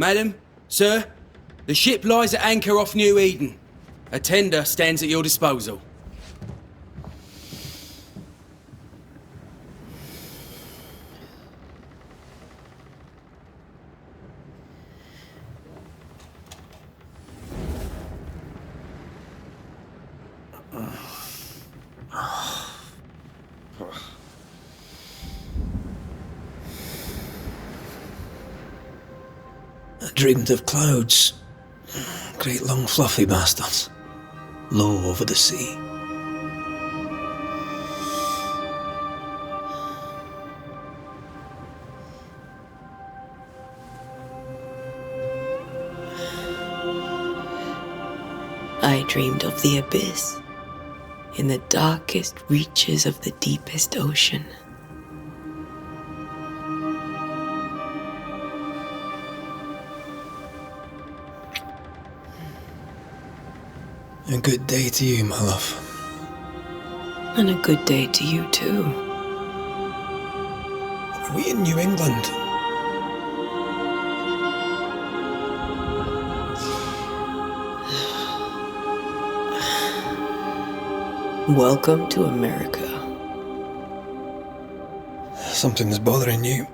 Madam, sir, the ship lies at anchor off New Eden. A tender stands at your disposal. I dreamed of clouds. Great long fluffy bastards. Low over the sea. I dreamed of the abyss, in the darkest reaches of the deepest ocean. A good day to you, my love. And a good day to you too. Are we in New England? Welcome to America. Something's bothering you.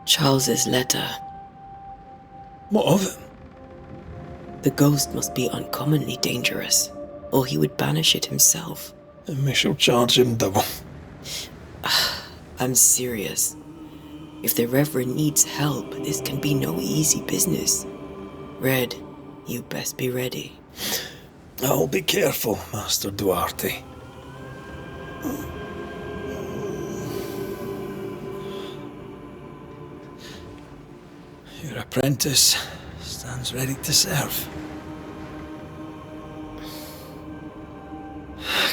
Charles's letter. What of it? The ghost must be uncommonly dangerous, or he would banish it himself. And we shall charge him double. I'm serious. If the Reverend needs help, this can be no easy business. Red, you best be ready. I'll be careful, Master Duarte. Your apprentice stands ready to serve.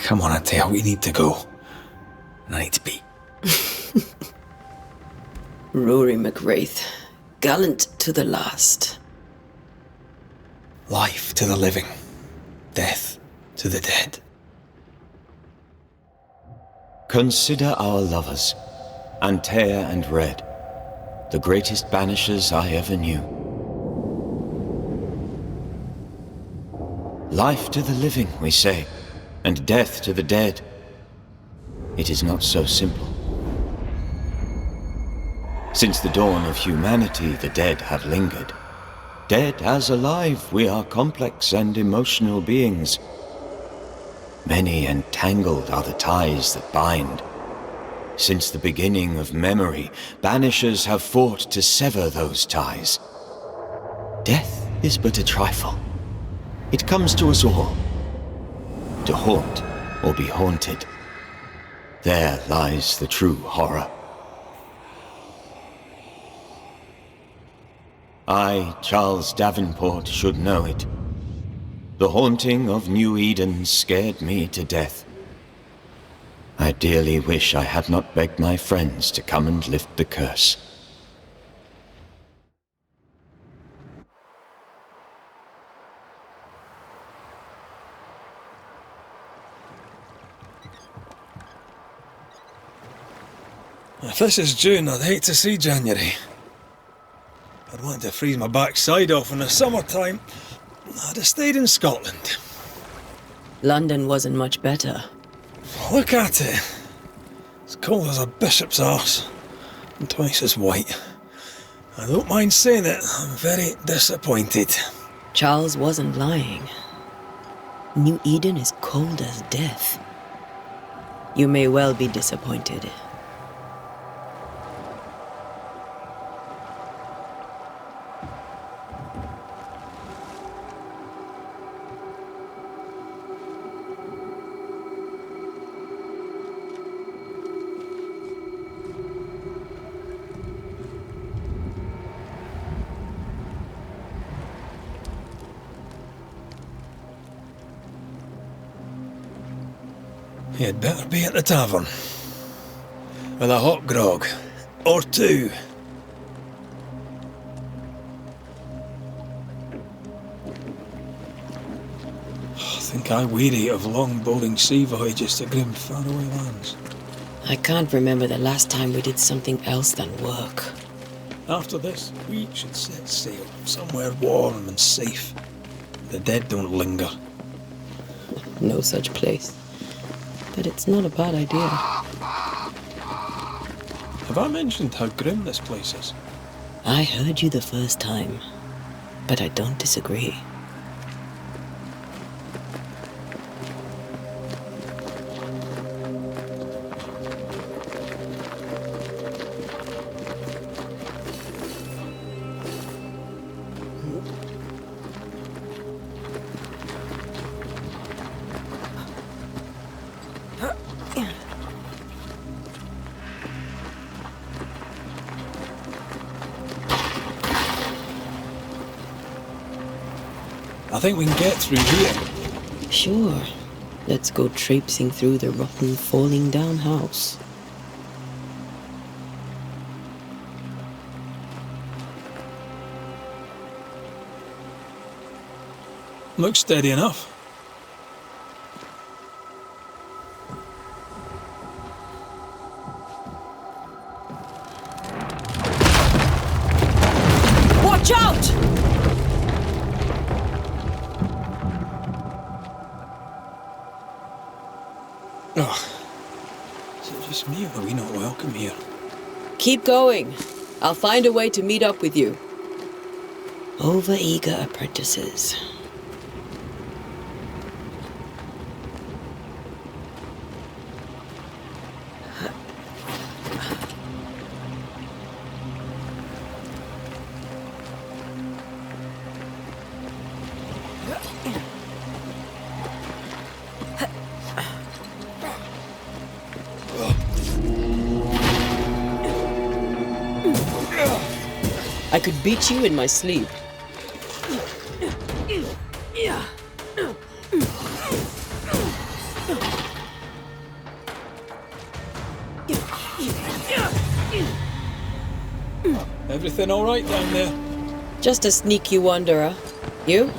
Come on, Antei, we need to go. I need to be. Rory McWraith, gallant to the last. Life to the living, death to the dead. Consider our lovers, Antei and Red, the greatest banishers I ever knew. Life to the living, we say, and death to the dead. It is not so simple. Since the dawn of humanity, the dead have lingered. Dead as alive, we are complex and emotional beings. Many and tangled are the ties that bind. Since the beginning of memory, banishers have fought to sever those ties. Death is but a trifle. It comes to us all. To haunt or be haunted. There lies the true horror. I, Charles Davenport, should know it. The haunting of New Eden scared me to death. I dearly wish I had not begged my friends to come and lift the curse. If this is June, I'd hate to see January. I'd want to freeze my backside off in the summertime. I'd have stayed in Scotland. London wasn't much better. Look at it. As cold as a bishop's arse. And twice as white. I don't mind saying it, I'm very disappointed. Charles wasn't lying. New Eden is cold as death. You may well be disappointed. You'd better be at the tavern. With a hot grog. Or two. I think I weary of long bowling sea voyages to grim faraway lands. I can't remember the last time we did something else than work. After this, we should set sail somewhere warm and safe. The dead don't linger. No such place. But it's not a bad idea. Have I mentioned how grim this place is? I heard you the first time, but I don't disagree. I think we can get through here. Sure. Let's go traipsing through the rotten, falling down house. Looks steady enough. Watch out! Oh, is it just me or are we not welcome here? Keep going. I'll find a way to meet up with you. Over-eager apprentices. I could beat you in my sleep. Everything all right down there? Just a sneaky wanderer. You?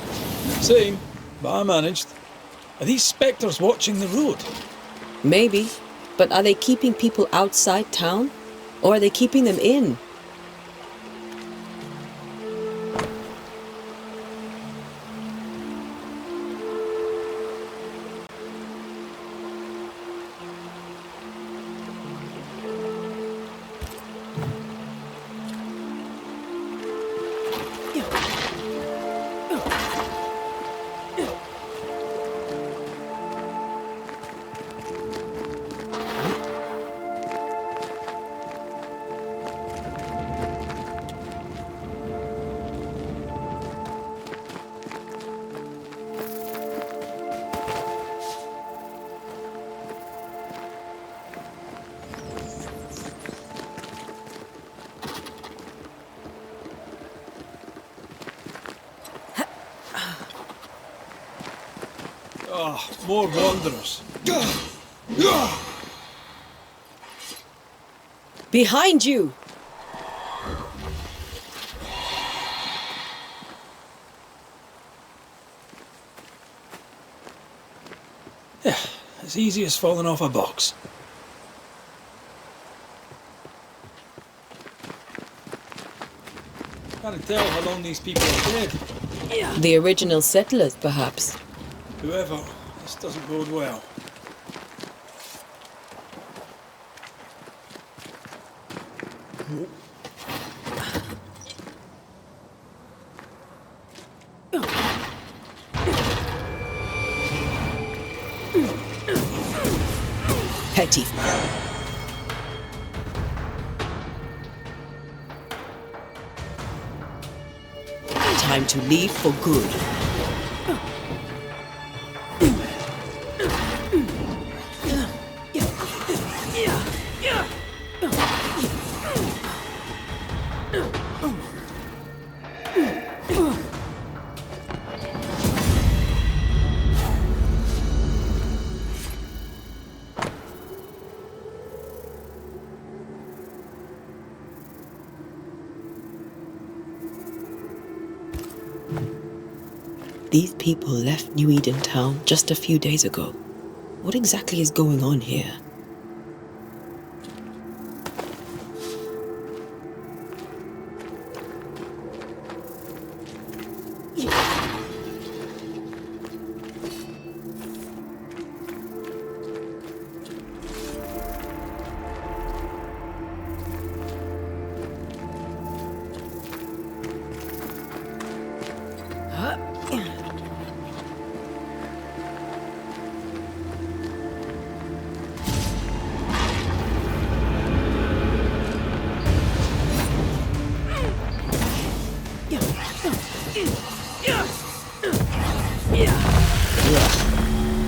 Same, but I managed. Are these spectres watching the road? Maybe. But are they keeping people outside town? Or are they keeping them in? Ah, more wanderers. Behind you! Yeah, as easy as falling off a box. Can't tell how long these people are dead. The original settlers, perhaps. Whoever, this doesn't bode well. Petty. Time to leave for good. These people left New Eden town just a few days ago. What exactly is going on here?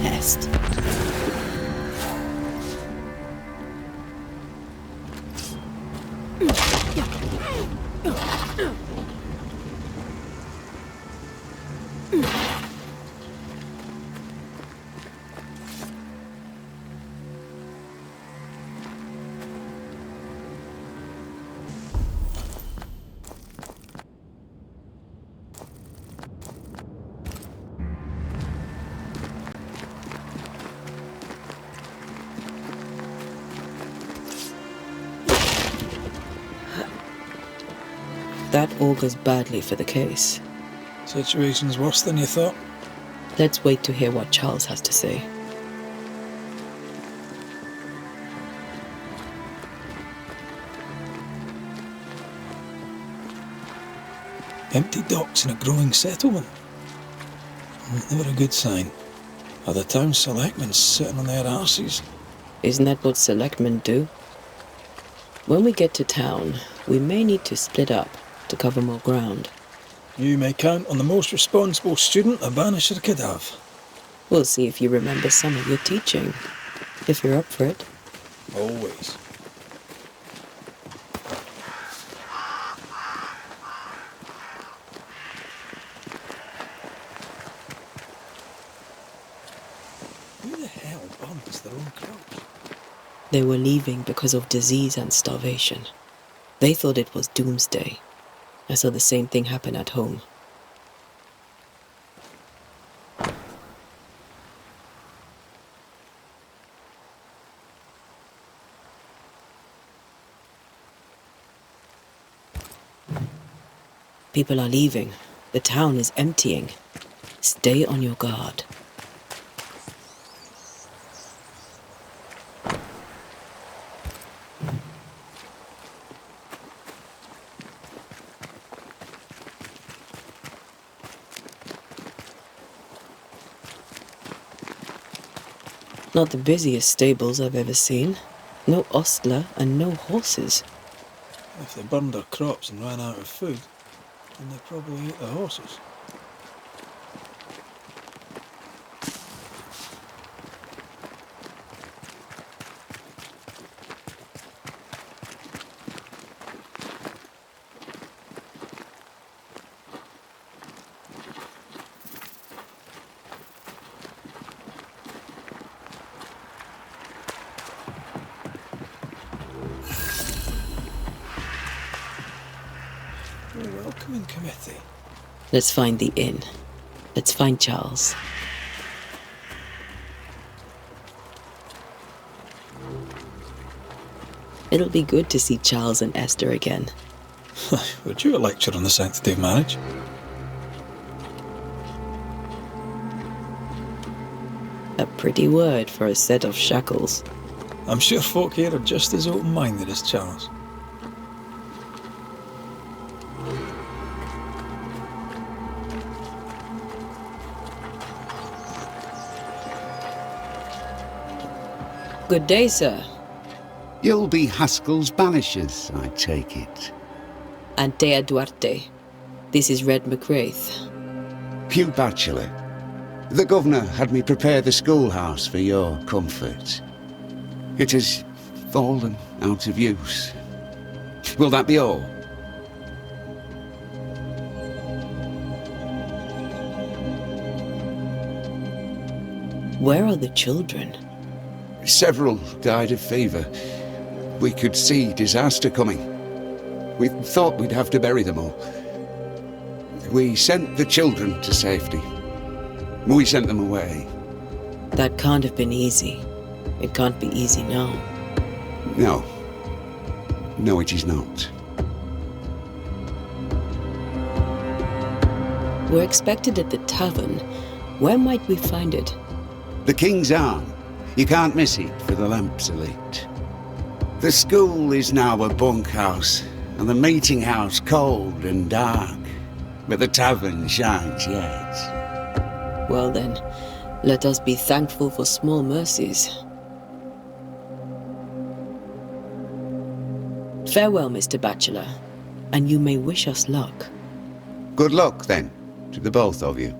Pest. That augurs badly for the case. Situation's worse than you thought. Let's wait to hear what Charles has to say. Empty docks in a growing settlement. Never a good sign. Are the town selectmen sitting on their arses? Isn't that what selectmen do? When we get to town, we may need to split up to cover more ground. You may count on the most responsible student a Banisher could have. We'll see if you remember some of your teaching, if you're up for it. Always. Who the hell burns their own crops? They were leaving because of disease and starvation. They thought it was doomsday. I saw the same thing happen at home. People are leaving. The town is emptying. Stay on your guard. Not the busiest stables I've ever seen. No ostler and no horses. If they burned their crops and ran out of food, then they probably ate the horses. Welcoming committee. Let's find the inn. Let's find Charles. It'll be good to see Charles and Esther again. Would you a lecture on the sanctity of marriage? A pretty word for a set of shackles. I'm sure folk here are just as open-minded as Charles. Good day, sir. You'll be Haskell's Banishers, I take it. Antei Duarte. This is Reda Mak Рэйta. Pew Bachelor. The governor had me prepare the schoolhouse for your comfort. It has fallen out of use. Will that be all? Where are the children? Several died of fever. We could see disaster coming. We thought we'd have to bury them all. We sent the children to safety. We sent them away. That can't have been easy. It can't be easy now. No. No, it is not. We're expected at the tavern. Where might we find it? The King's Arm. You can't miss it, for the lamps are lit. The school is now a bunkhouse, and the meeting house cold and dark. But the tavern shines yet. Well then, let us be thankful for small mercies. Farewell, Mr. Bachelor, and you may wish us luck. Good luck, then. To the both of you.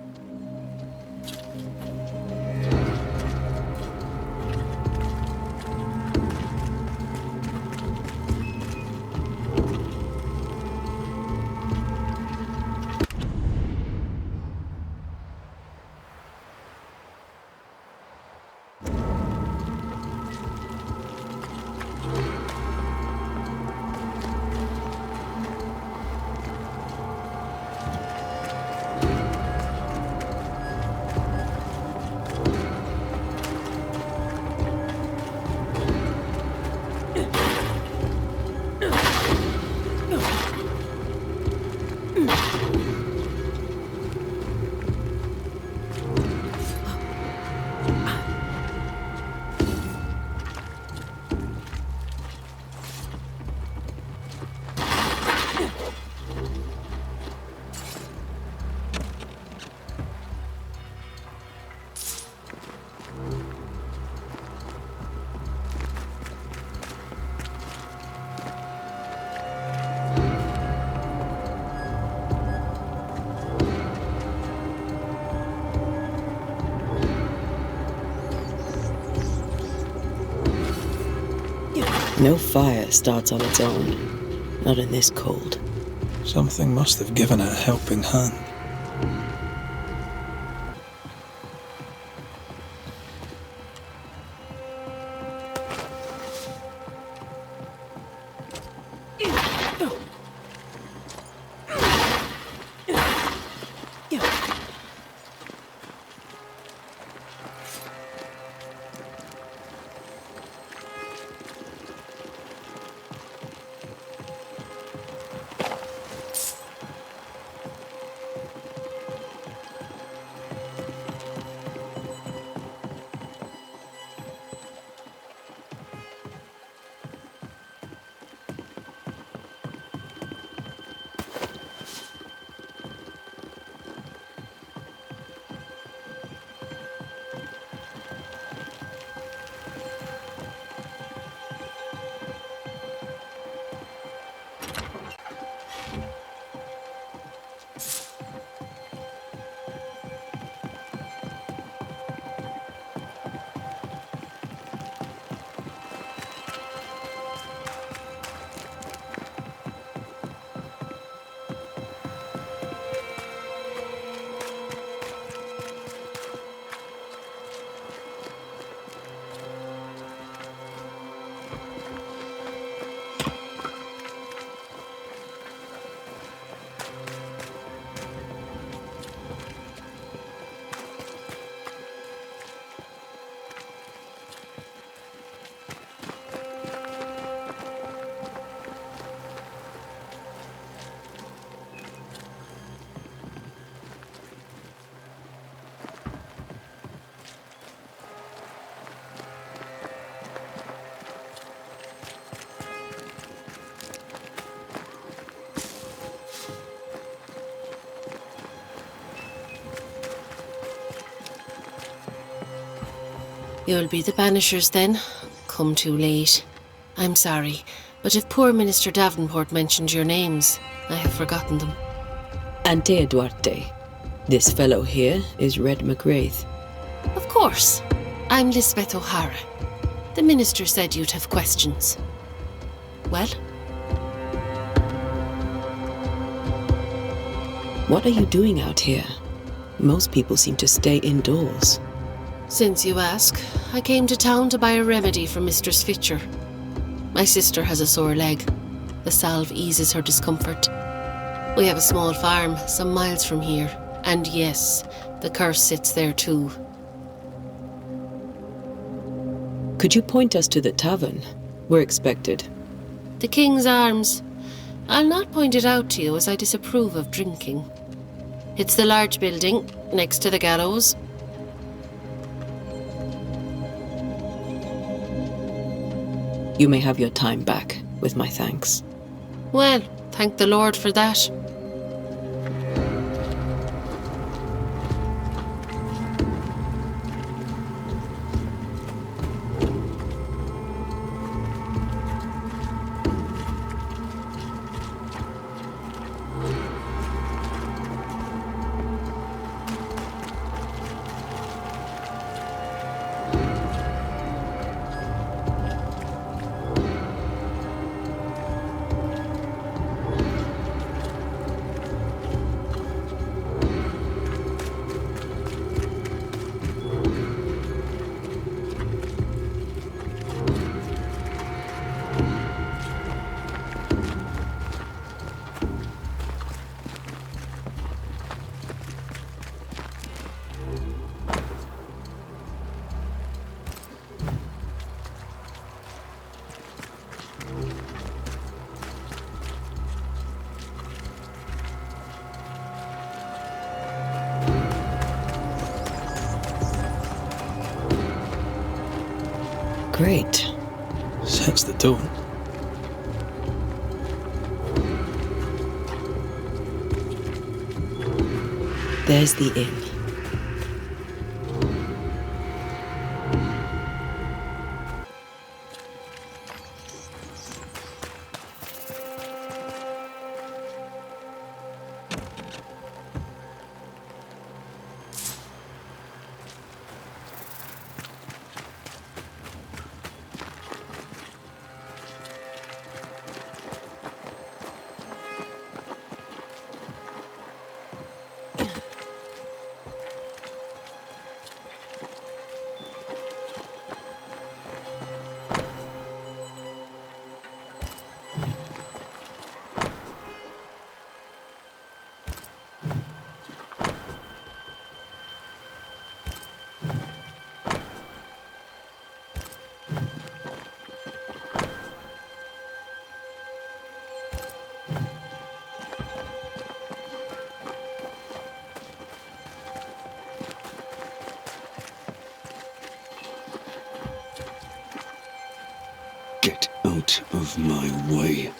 No fire starts on its own. Not in this cold. Something must have given it a helping hand. You'll be the Banishers then? Come too late. I'm sorry, but if poor Minister Davenport mentioned your names, I have forgotten them. Antei Duarte. This fellow here is Reda Mak Рэйta. Of course. I'm Lisbeth O'Hara. The Minister said you'd have questions. Well? What are you doing out here? Most people seem to stay indoors. Since you ask, I came to town to buy a remedy for Mistress Fitcher. My sister has a sore leg. The salve eases her discomfort. We have a small farm some miles from here, and yes, the curse sits there too. Could you point us to the tavern? We're expected. The King's Arms. I'll not point it out to you as I disapprove of drinking. It's the large building, next to the gallows. You may have your time back, with my thanks. Well, thank the Lord for that. Great. Sets the tone. There's the inn. Get out of my way.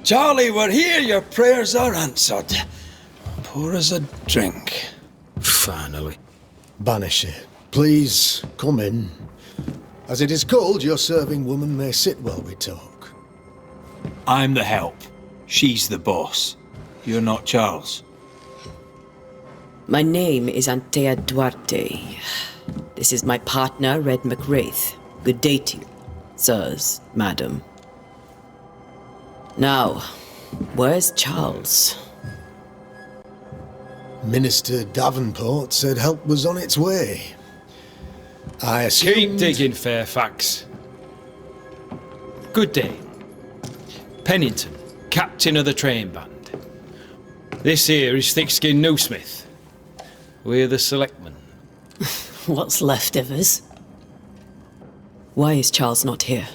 Charlie, we're here. Your prayers are answered. Pour us a drink. Finally. Banisher, please come in. As it is cold, your serving woman may sit while we talk. I'm the help. She's the boss. You're not Charles. My name is Antei Duarte. This is my partner, Reda Mak Рэйta. Good day to you, sirs, madam. Now, where's Charles? Minister Davenport said help was on its way. I assumed... Keep digging, Fairfax. Good day. Pennington, captain of the train band. This here is Thick-Skinned Newsmith. We're the selectmen. What's left of us? Why is Charles not here?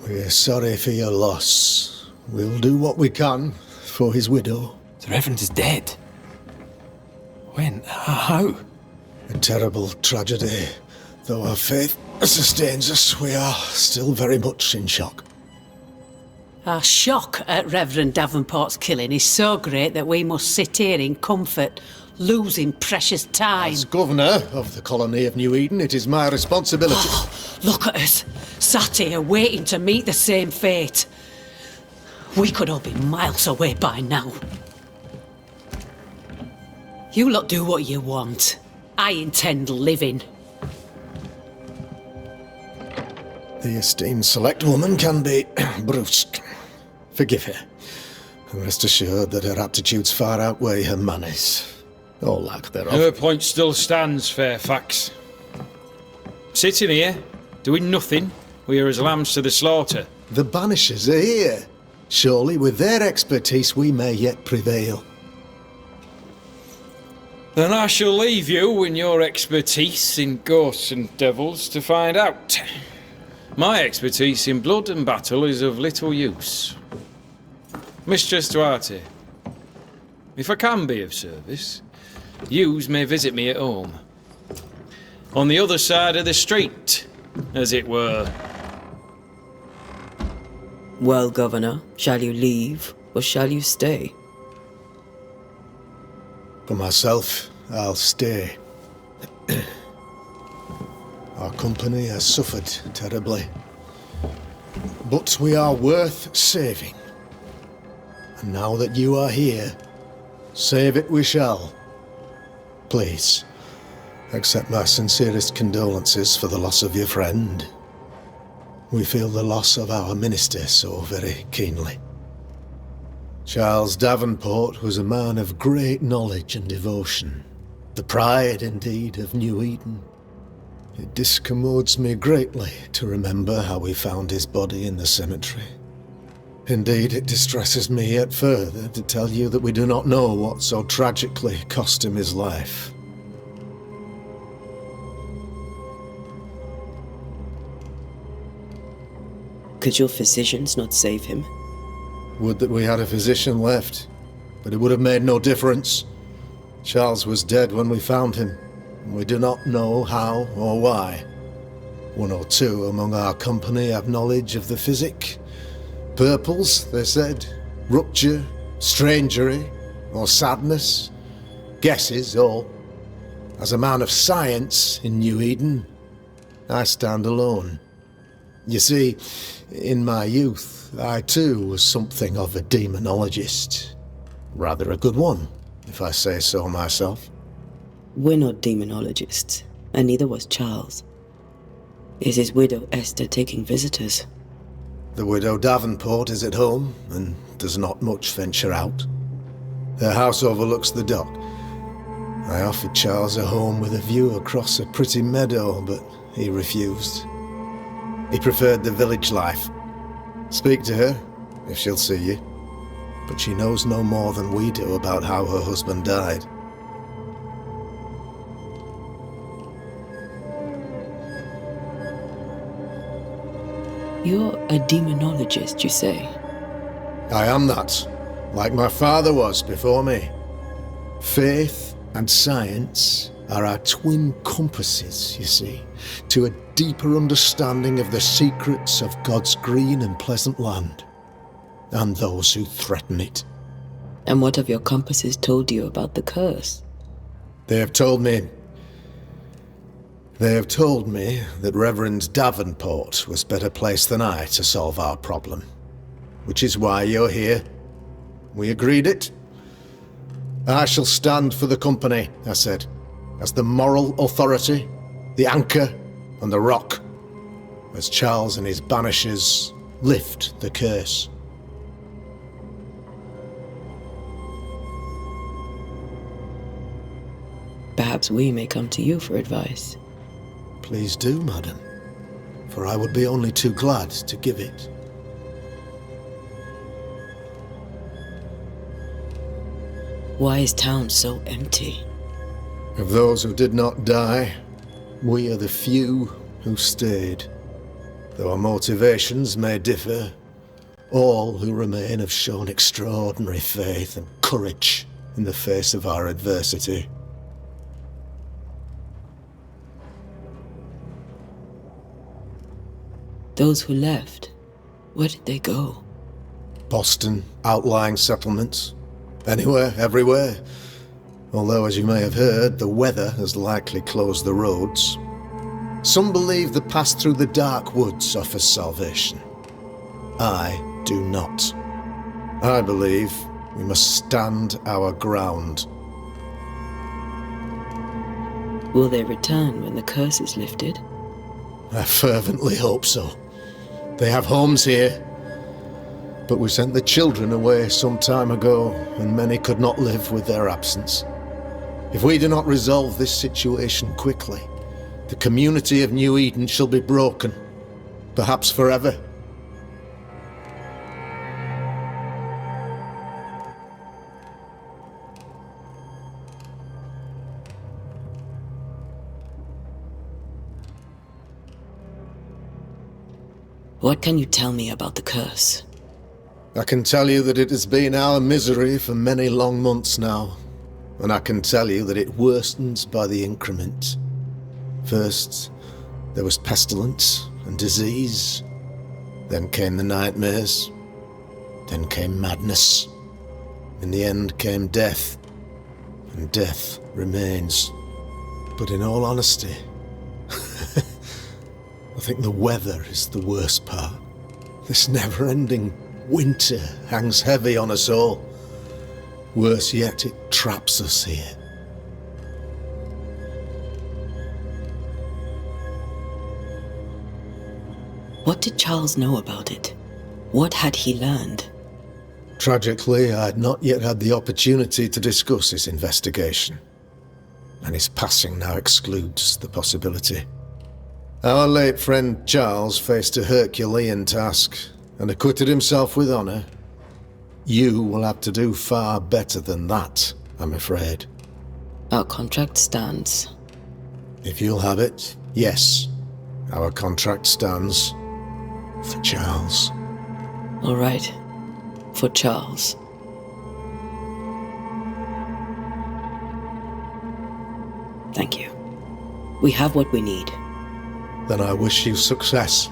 We're sorry for your loss. We'll do what we can for his widow. The Reverend is dead. When? How? A terrible tragedy. Though our faith sustains us, we are still very much in shock. Our shock at Reverend Davenport's killing is so great that we must sit here in comfort, losing precious time. As governor of the colony of New Eden, it is my responsibility... Look at us, sat here waiting to meet the same fate. We could all be miles away by now. You lot do what you want. I intend living. The esteemed select woman can be brusque. Forgive her. And rest assured that her aptitudes far outweigh her manners. Or lack thereof. Her point still stands, Fairfax. Sitting here, doing nothing, we are as lambs to the slaughter. The Banishers are here. Surely with their expertise we may yet prevail. Then I shall leave you and your expertise in ghosts and devils to find out. My expertise in blood and battle is of little use. Mistress Duarte, if I can be of service, yous may visit me at home. On the other side of the street, as it were. Well, Governor, shall you leave or shall you stay? For myself, I'll stay. Our company has suffered terribly. But we are worth saving. And now that you are here, save it we shall. Please, accept my sincerest condolences for the loss of your friend. We feel the loss of our minister so very keenly. Charles Davenport was a man of great knowledge and devotion. The pride, indeed, of New Eden. It discommodes me greatly to remember how we found his body in the cemetery. Indeed, it distresses me yet further to tell you that we do not know what so tragically cost him his life. Could your physicians not save him? Would that we had a physician left, but it would have made no difference. Charles was dead when we found him, and we do not know how or why. One or two among our company have knowledge of the physic. Purples, they said, rupture, strangery, or sadness. Guesses, all. As a man of science in New Eden, I stand alone. You see, in my youth, I too was something of a demonologist. Rather a good one, if I say so myself. We're not demonologists, and neither was Charles. Is his widow Esther taking visitors? The widow Davenport is at home, and does not much venture out. Her house overlooks the dock. I offered Charles a home with a view across a pretty meadow, but he refused. He preferred the village life. Speak to her, if she'll see you. But she knows no more than we do about how her husband died. You're a demonologist, you say? I am that, like my father was before me. Faith and science are our twin compasses, you see, to a deeper understanding of the secrets of God's green and pleasant land, and those who threaten it. And what have your compasses told you about the curse? They have told me that Reverend Davenport was better placed than I to solve our problem. Which is why you're here. We agreed it. I shall stand for the company, I said, as the moral authority, the anchor, and the rock, as Charles and his Banishers lift the curse. Perhaps we may come to you for advice. Please do, madam, for I would be only too glad to give it. Why is town so empty? Of those who did not die, we are the few who stayed. Though our motivations may differ, all who remain have shown extraordinary faith and courage in the face of our adversity. Those who left, where did they go? Boston, outlying settlements. Anywhere, everywhere. Although, as you may have heard, the weather has likely closed the roads. Some believe the path through the dark woods offers salvation. I do not. I believe we must stand our ground. Will they return when the curse is lifted? I fervently hope so. They have homes here. But we sent the children away some time ago, and many could not live with their absence. If we do not resolve this situation quickly, the community of New Eden shall be broken, perhaps forever. What can you tell me about the curse? I can tell you that it has been our misery for many long months now, and I can tell you that it worsens by the increment. First, there was pestilence and disease. Then came the nightmares. Then came madness. In the end came death, and death remains. But in all honesty, I think the weather is the worst part. This never-ending winter hangs heavy on us all. Worse yet, it traps us here. What did Charles know about it? What had he learned? Tragically, I had not yet had the opportunity to discuss his investigation, and his passing now excludes the possibility. Our late friend Charles faced a Herculean task and acquitted himself with honor. You will have to do far better than that, I'm afraid. Our contract stands. If you'll have it, yes, our contract stands. For Charles. All right. For Charles. Thank you. We have what we need. Then I wish you success.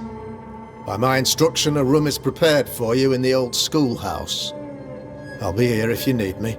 By my instruction, a room is prepared for you in the old schoolhouse. I'll be here if you need me.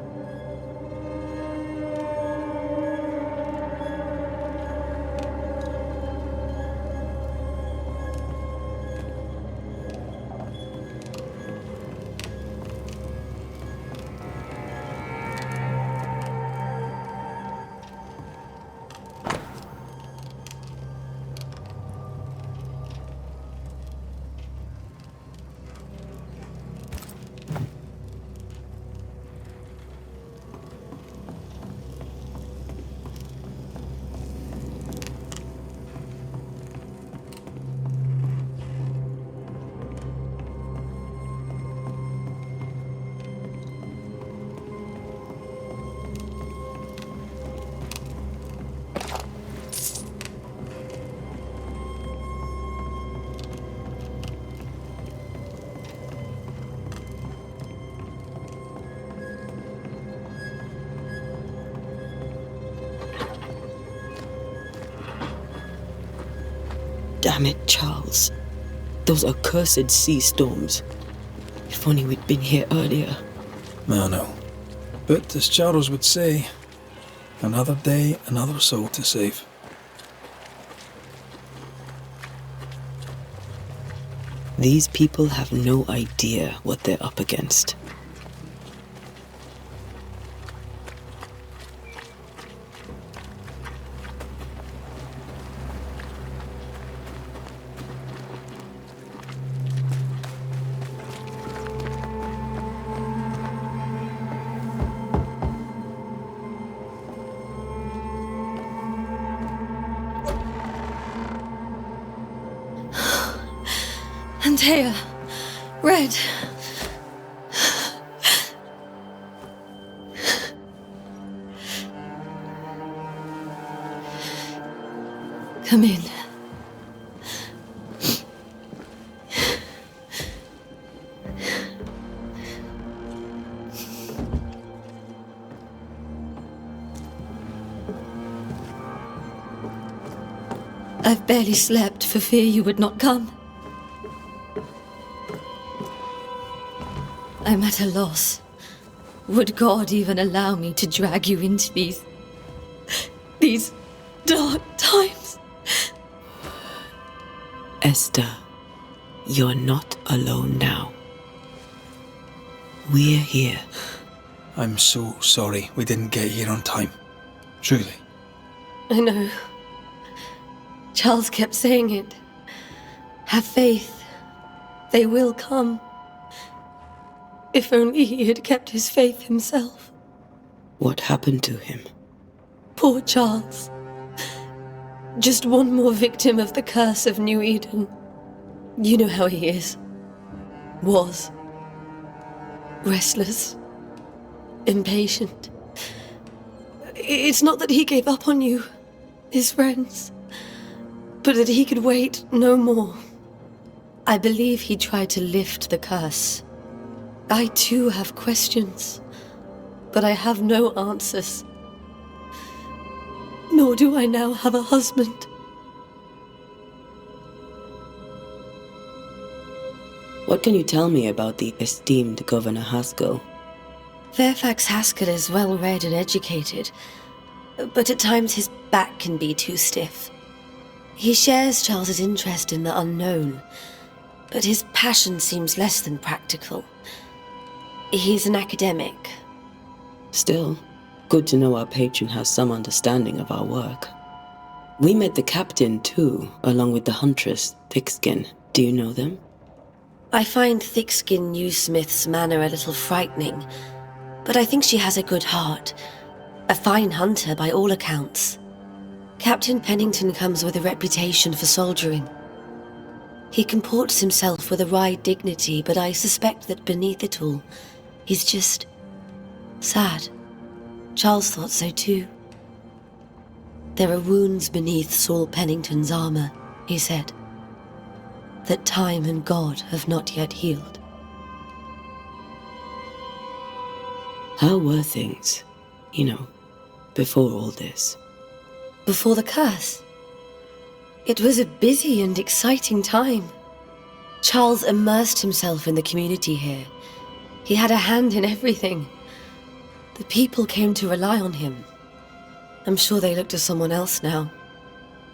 Damn it, Charles. Those accursed sea storms. If only we'd been here earlier. No. But as Charles would say, another day, another soul to save. These people have no idea what they're up against. Антея, Red. Come in. I've barely slept for fear you would not come. I'm at a loss. Would God even allow me to drag you into these dark times? Esther, you're not alone now. We're here. I'm so sorry we didn't get here on time. Truly. I know. Charles kept saying it. Have faith. They will come. If only he had kept his faith himself. What happened to him? Poor Charles. Just one more victim of the curse of New Eden. You know how he is. Was. Restless. Impatient. It's not that he gave up on you, his friends, but that he could wait no more. I believe he tried to lift the curse. I too have questions, but I have no answers. Nor do I now have a husband. What can you tell me about the esteemed Governor Haskell? Fairfax Haskell is well read and educated, but at times his back can be too stiff. He shares Charles's interest in the unknown, but his passion seems less than practical. He's an academic. Still, good to know our patron has some understanding of our work. We met the captain too, along with the huntress, Thickskin. Do you know them? I find Thickskin Newsmith's manner a little frightening, but I think she has a good heart. A fine hunter by all accounts. Captain Pennington comes with a reputation for soldiering. He comports himself with a wry dignity, but I suspect that beneath it all, he's just sad. Charles thought so too. There are wounds beneath Saul Pennington's armor, he said. that time and God have not yet healed. How were things, before all this? Before the curse, it was a busy and exciting time. Charles immersed himself in the community here. He had a hand in everything. The people came to rely on him. I'm sure they look to someone else now,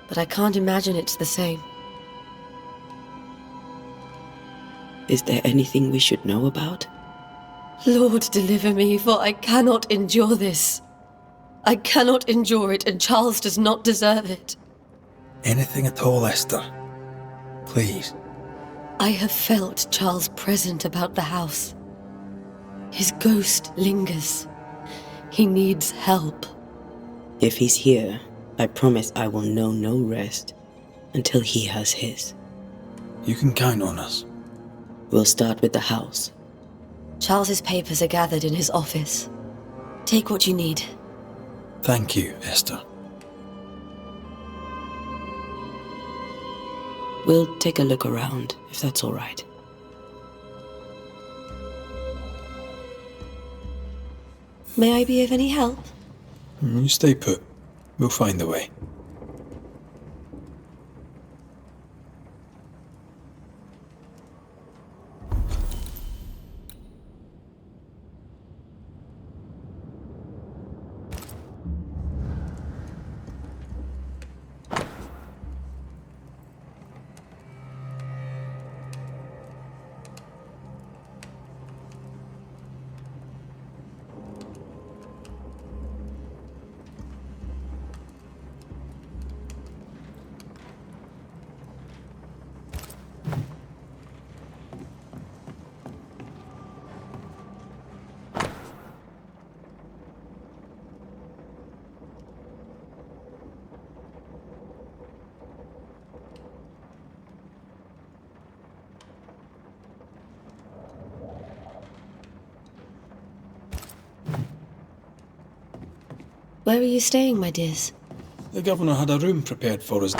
but I can't imagine it's the same. Is there anything we should know about? Lord, deliver me, for I cannot endure this. I cannot endure it, and Charles does not deserve it. Anything at all, Esther. Please. I have felt Charles present about the house. His ghost lingers. He needs help. If he's here, I promise I will know no rest until he has his. You can count on us. We'll start with the house. Charles's papers are gathered in his office. Take what you need. Thank you, Esther. We'll take a look around, if that's all right. May I be of any help? You stay put. We'll find a way. Where are you staying, my dears? The governor had a room prepared for us.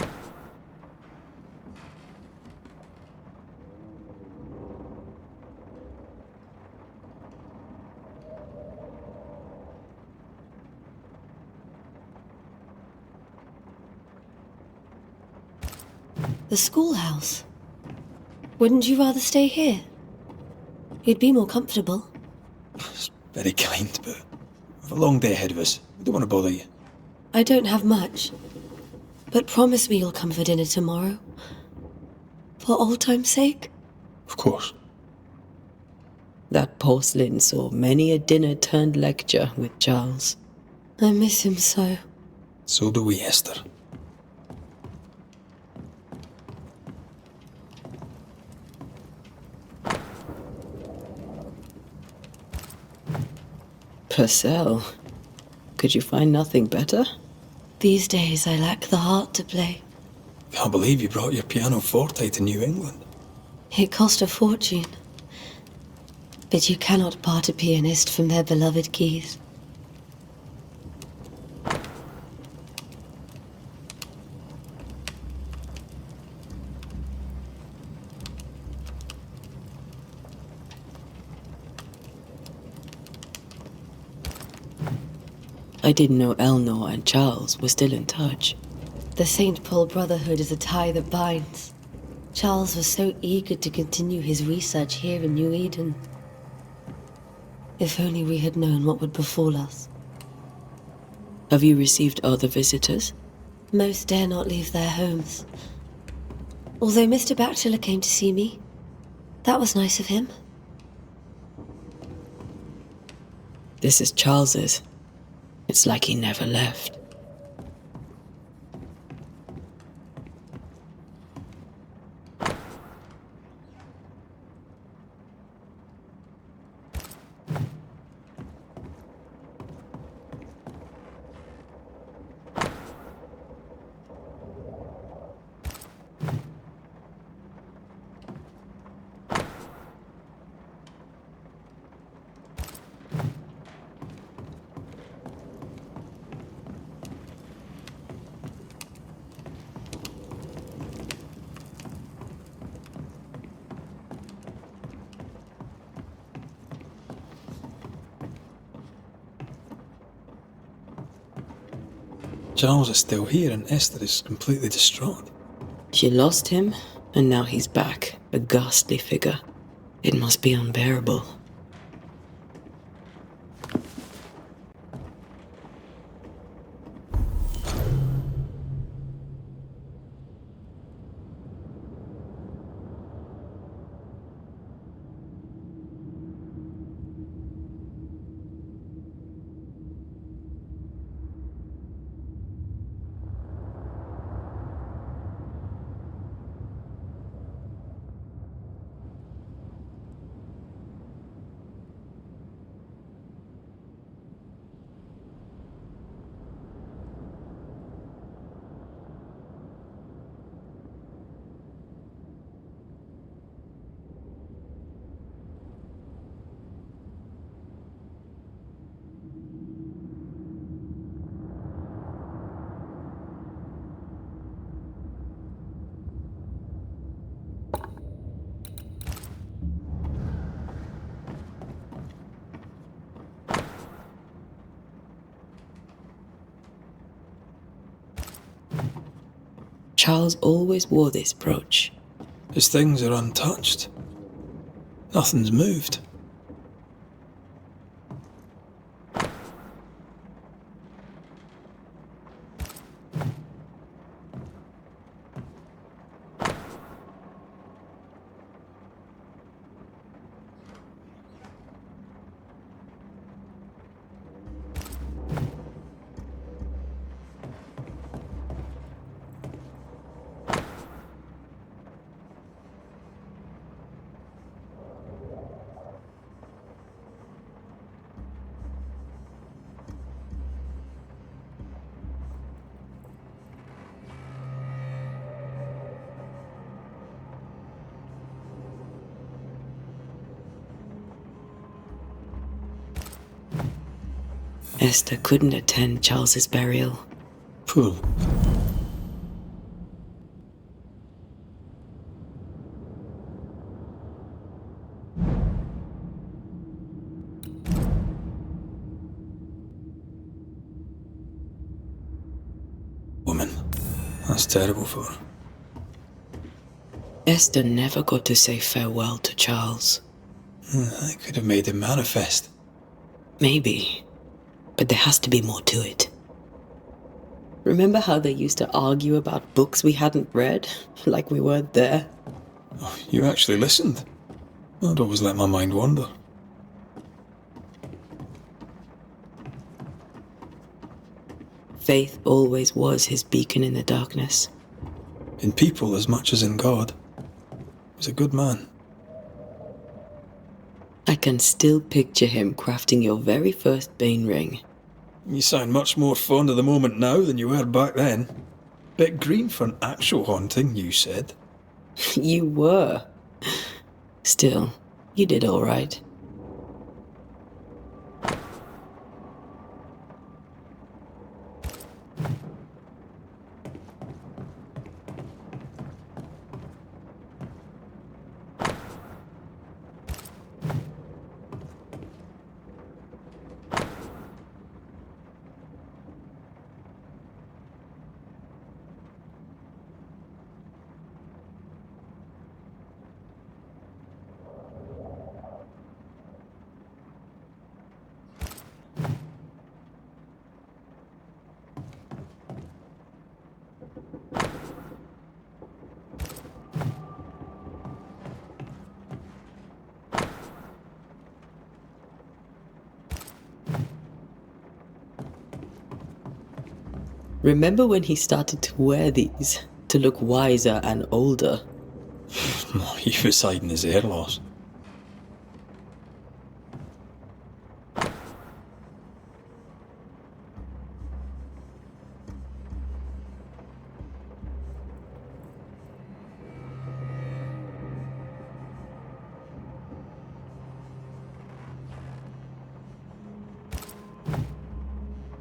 The schoolhouse. Wouldn't you rather stay here? You'd be more comfortable. It's very kind, but we've a long day ahead of us. We don't want to bother you. I don't have much, but promise me you'll come for dinner tomorrow. For old time's sake? Of course. That porcelain saw many a dinner-turned-lecture with Charles. I miss him so. So do we, Esther. Purcell. Could you find nothing better? These days I lack the heart to play. Can't believe you brought your pianoforte to New England. It cost a fortune. But you cannot part a pianist from their beloved keys. I didn't know Eleanor and Charles were still in touch. The St. Paul Brotherhood is a tie that binds. Charles was so eager to continue his research here in New Eden. If only we had known what would befall us. Have you received other visitors? Most dare not leave their homes. Although Mr. Bachelor came to see me. That was nice of him. This is Charles's. It's like he never left. Charles is still here and Esther is completely distraught. She lost him, and now he's back, a ghastly figure. It must be unbearable. Charles always wore this brooch. His things are untouched. Nothing's moved. Esther couldn't attend Charles's burial. Poor. Woman. That's terrible for her. Esther never got to say farewell to Charles. I could have made him manifest. Maybe, but there has to be more to it. Remember how they used to argue about books we hadn't read, like we weren't there? Oh, you actually listened. I'd always let my mind wander. Faith always was his beacon in the darkness. In people as much as in God. He was a good man. I can still picture him crafting your very first Bane ring. You sound much more fond of the moment now than you were back then. Bit green for an actual haunting, you said. You were. Still, you did all right. Remember when he started to wear these to look wiser and older? He was hiding his hair loss.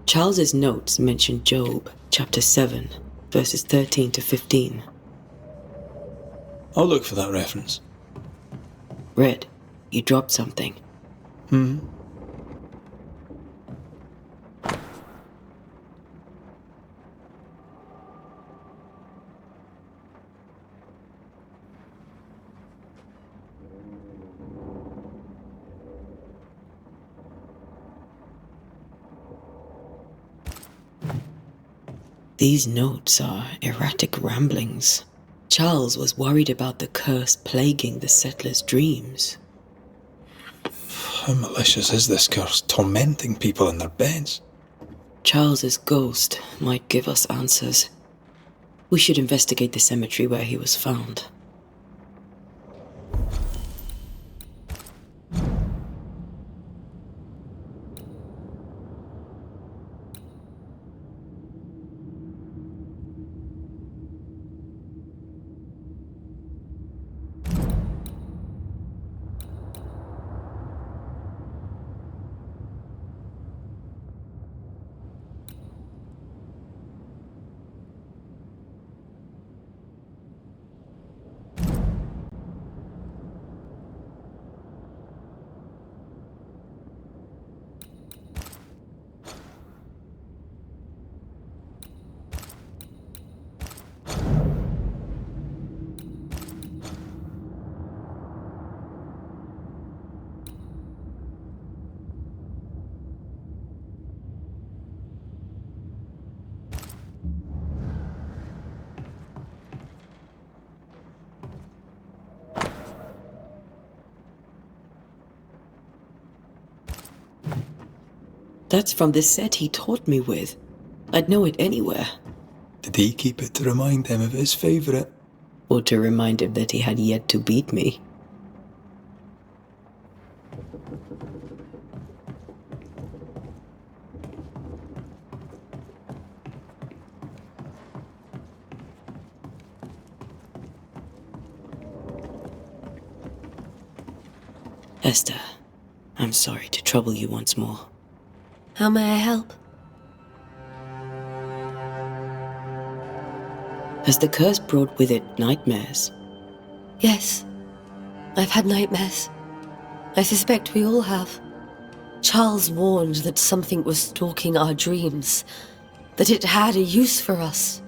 Charles's notes mention Job, chapter 7, verses 13 to 15. I'll look for that reference. Red, you dropped something. Hmm? 'Cause These notes are erratic ramblings. Charles was worried about the curse plaguing the settlers' dreams. How malicious is this curse, tormenting people in their beds? Charles's ghost might give us answers. We should investigate the cemetery where he was found. That's from the set he taught me with. I'd know it anywhere. Did he keep it to remind him of his favourite? Or to remind him that he had yet to beat me. Esther, I'm sorry to trouble you once more. How may I help? Has the curse brought with it nightmares? Yes. I've had nightmares. I suspect we all have. Charles warned that something was stalking our dreams, that it had a use for us,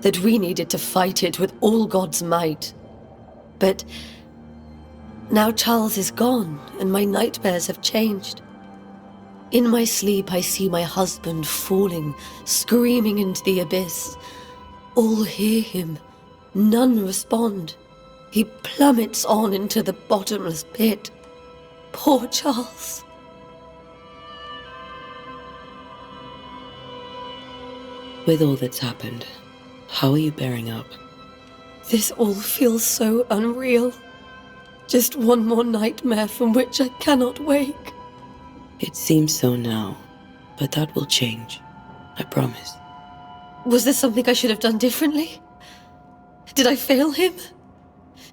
that we needed to fight it with all God's might. But now Charles is gone, and my nightmares have changed. In my sleep, I see my husband falling, screaming into the abyss. All hear him. None respond. He plummets on into the bottomless pit. Poor Charles. With all that's happened, how are you bearing up? This all feels so unreal. Just one more nightmare from which I cannot wake. It seems so now, but that will change. I promise. Was there something I should have done differently? Did I fail him?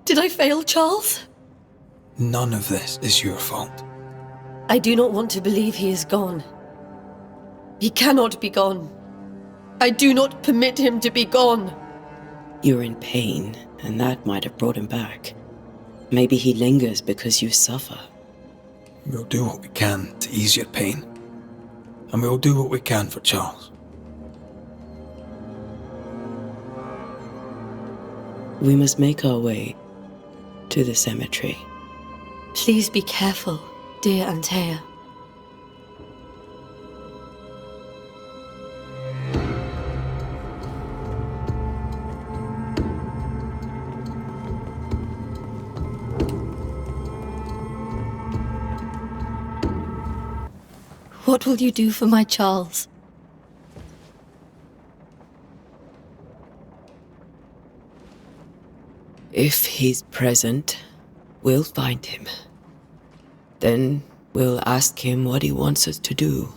Did I fail Charles? None of this is your fault. I do not want to believe he is gone. He cannot be gone. I do not permit him to be gone. You're in pain, and that might have brought him back. Maybe he lingers because you suffer. We'll do what we can to ease your pain. And we'll do what we can for Charles. We must make our way to the cemetery. Please be careful, dear Антея. What will you do for my Charles? If he's present, we'll find him. Then we'll ask him what he wants us to do.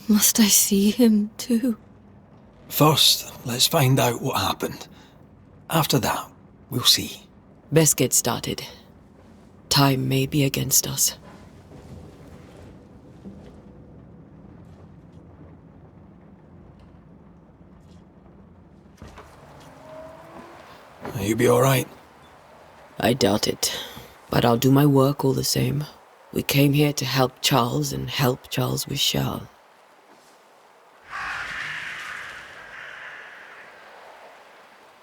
Must I see him too? First, let's find out what happened. After that, we'll see. Best get started. Time may be against us. You be alright? I doubt it, but I'll do my work all the same. We came here to help Charles, and help Charles we shall.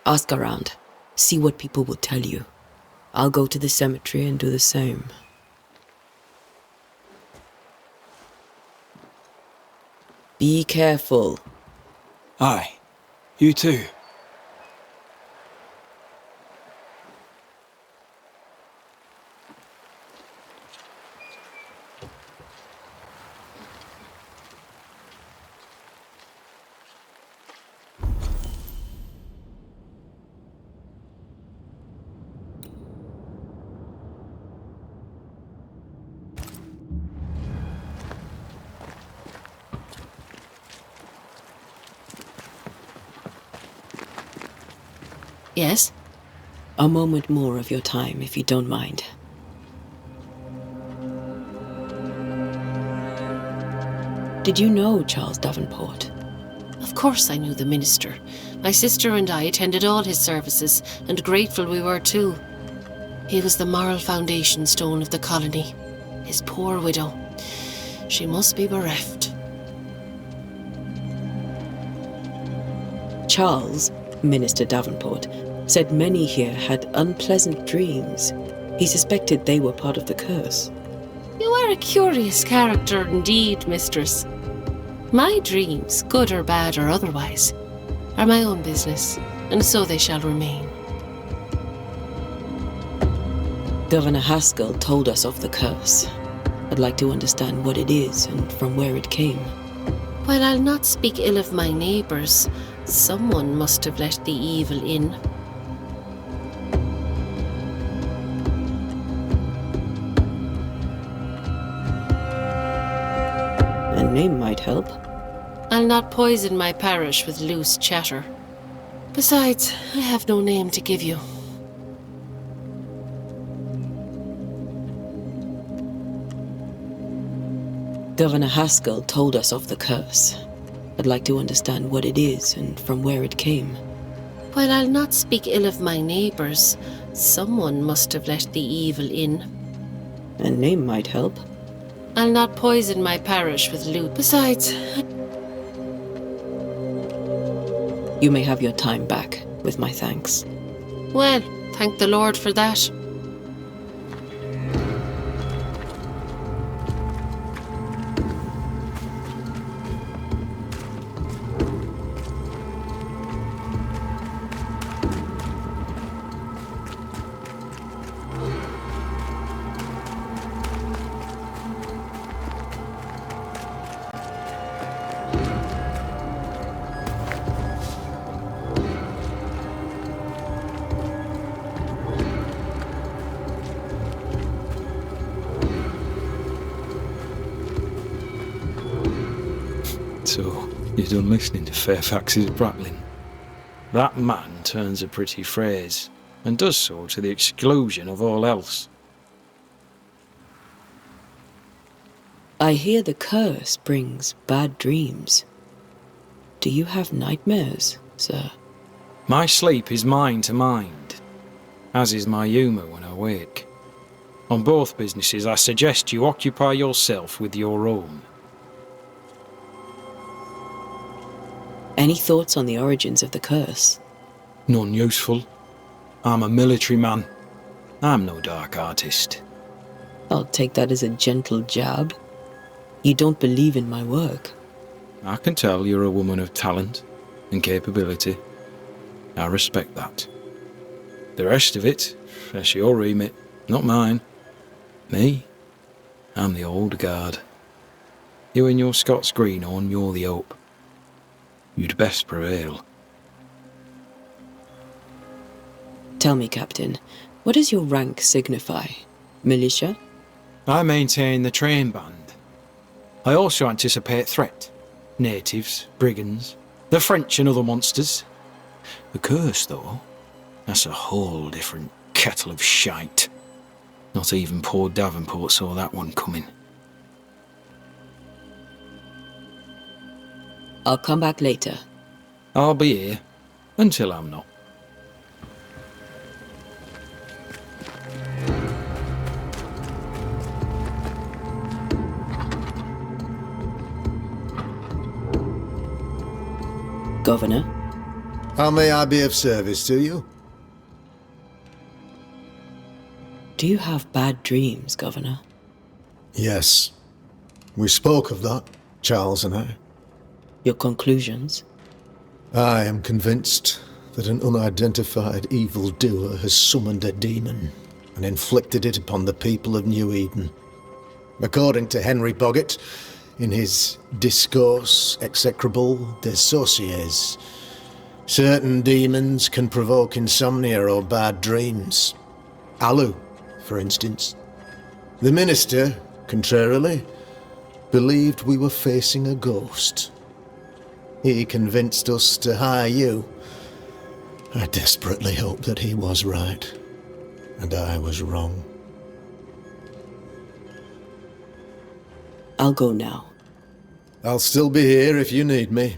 Ask around. See what people will tell you. I'll go to the cemetery and do the same. Be careful. Aye. You too. Yes? A moment more of your time, if you don't mind. Did you know Charles Davenport? Of course I knew the minister. My sister and I attended all his services, and grateful we were too. He was the moral foundation stone of the colony. His poor widow. She must be bereft. Charles, Minister Davenport, said many here had unpleasant dreams. He suspected they were part of the curse. You are a curious character indeed, mistress. My dreams, good or bad or otherwise, are my own business, and so they shall remain. Governor Haskell told us of the curse. I'd like to understand what it is and from where it came. While I'll not speak ill of my neighbours, someone must have let the evil in. A name might help. I'll not poison my parish with loose chatter. Besides, I have no name to give you. Governor Haskell told us of the curse. I'd like to understand what it is and from where it came. While I'll not speak ill of my neighbours, someone must have let the evil in. A name might help. I'll not poison my parish with loot. Besides, You may have your time back, with my thanks. well, thank the Lord for that. So, you're done listening to Fairfax's prattling. That man turns a pretty phrase, and does so to the exclusion of all else. I hear the curse brings bad dreams. Do you have nightmares, sir? My sleep is mind to mind, as is my humour when I wake. On both businesses, I suggest you occupy yourself with your own. Any thoughts on the origins of the curse? None useful. I'm a military man. I'm no dark artist. I'll take that as a gentle jab. You don't believe in my work. I can tell you're a woman of talent and capability. I respect that. The rest of it, that's your remit, not mine. Me? I'm the old guard. You and your Scots greenhorn, you're the hope. You'd best prevail. Tell me, Captain, what does your rank signify? Militia? I maintain the train band. I also anticipate threat. Natives, brigands, the French and other monsters. The curse, though, that's a whole different kettle of shite. Not even poor Davenport saw that one coming. I'll come back later. I'll be here until I'm not. Governor? How may I be of service to you? Do you have bad dreams, Governor? Yes. We spoke of that, Charles and I. Your conclusions? I am convinced that an unidentified evildoer has summoned a demon and inflicted it upon the people of New Eden. According to Henry Boggart, in his Discourse execrable des sorciers, certain demons can provoke insomnia or bad dreams. Alu, for instance. The minister, contrarily, believed we were facing a ghost. He convinced us to hire you. I desperately hope that he was right, and I was wrong. I'll go now. I'll still be here if you need me.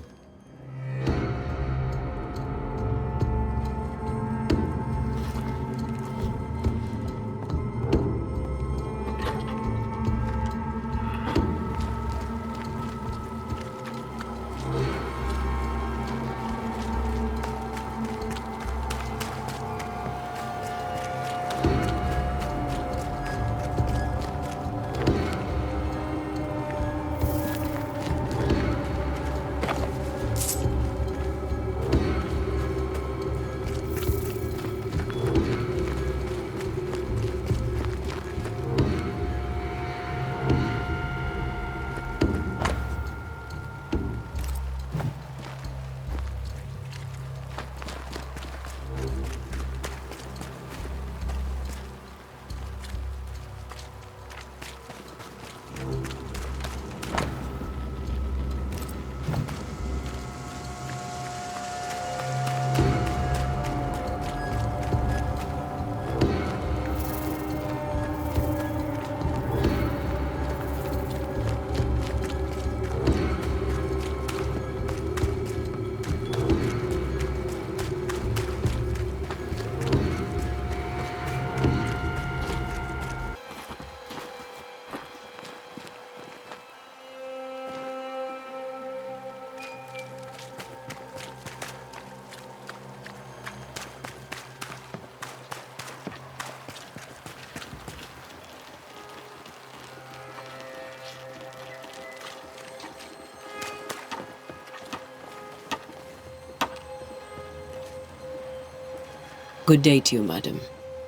Good day to you, madam.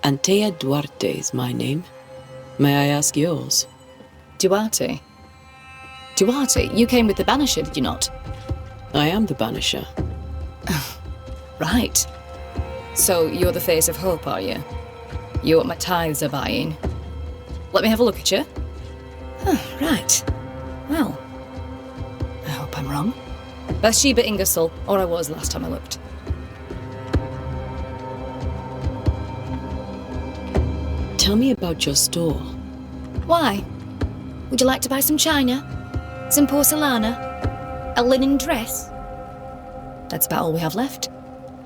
Antei Duarte is my name. May I ask yours? Duarte? Duarte, you came with the Banisher, did you not? I am the Banisher. Right. So you're the face of hope, are you? You're what my tithes are buying. Let me have a look at you. Right. Well, I hope I'm wrong. Bathsheba Ingersoll, or I was last time I looked. Tell me about your store. Why? Would you like to buy some china? Some porcelana? A linen dress? That's about all we have left.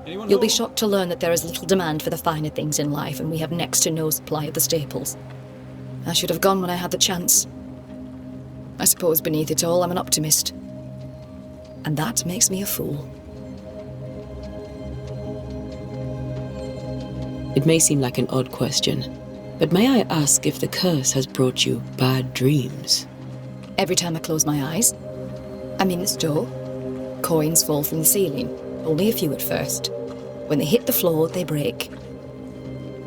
You'll be shocked to learn that there is little demand for the finer things in life, and we have next to no supply of the staples. I should have gone when I had the chance. I suppose beneath it all, I'm an optimist. And that makes me a fool. It may seem like an odd question, but may I ask if the curse has brought you bad dreams? Every time I close my eyes, I'm in the store. Coins fall from the ceiling, only a few at first. When they hit the floor, they break.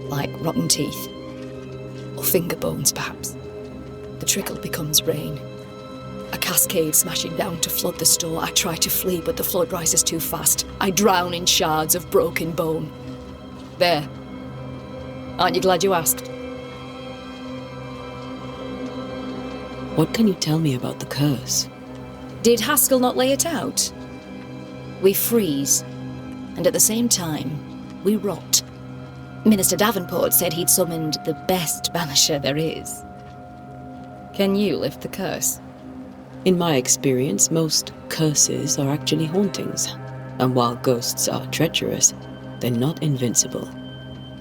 Like rotten teeth. Or finger bones, perhaps. The trickle becomes rain. A cascade smashing down to flood the store. I try to flee, but the flood rises too fast. I drown in shards of broken bone. There. Aren't you glad you asked? What can you tell me about the curse? Did Haskell not lay it out? We freeze, and at the same time, we rot. Minister Davenport said he'd summoned the best banisher there is. Can you lift the curse? In my experience, most curses are actually hauntings. And while ghosts are treacherous, they're not invincible.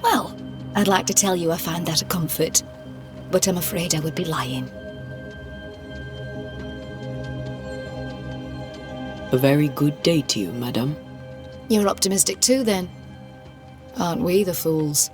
Well, I'd like to tell you I find that a comfort, but I'm afraid I would be lying. A very good day to you, madame. You're optimistic too, then. Aren't we the fools?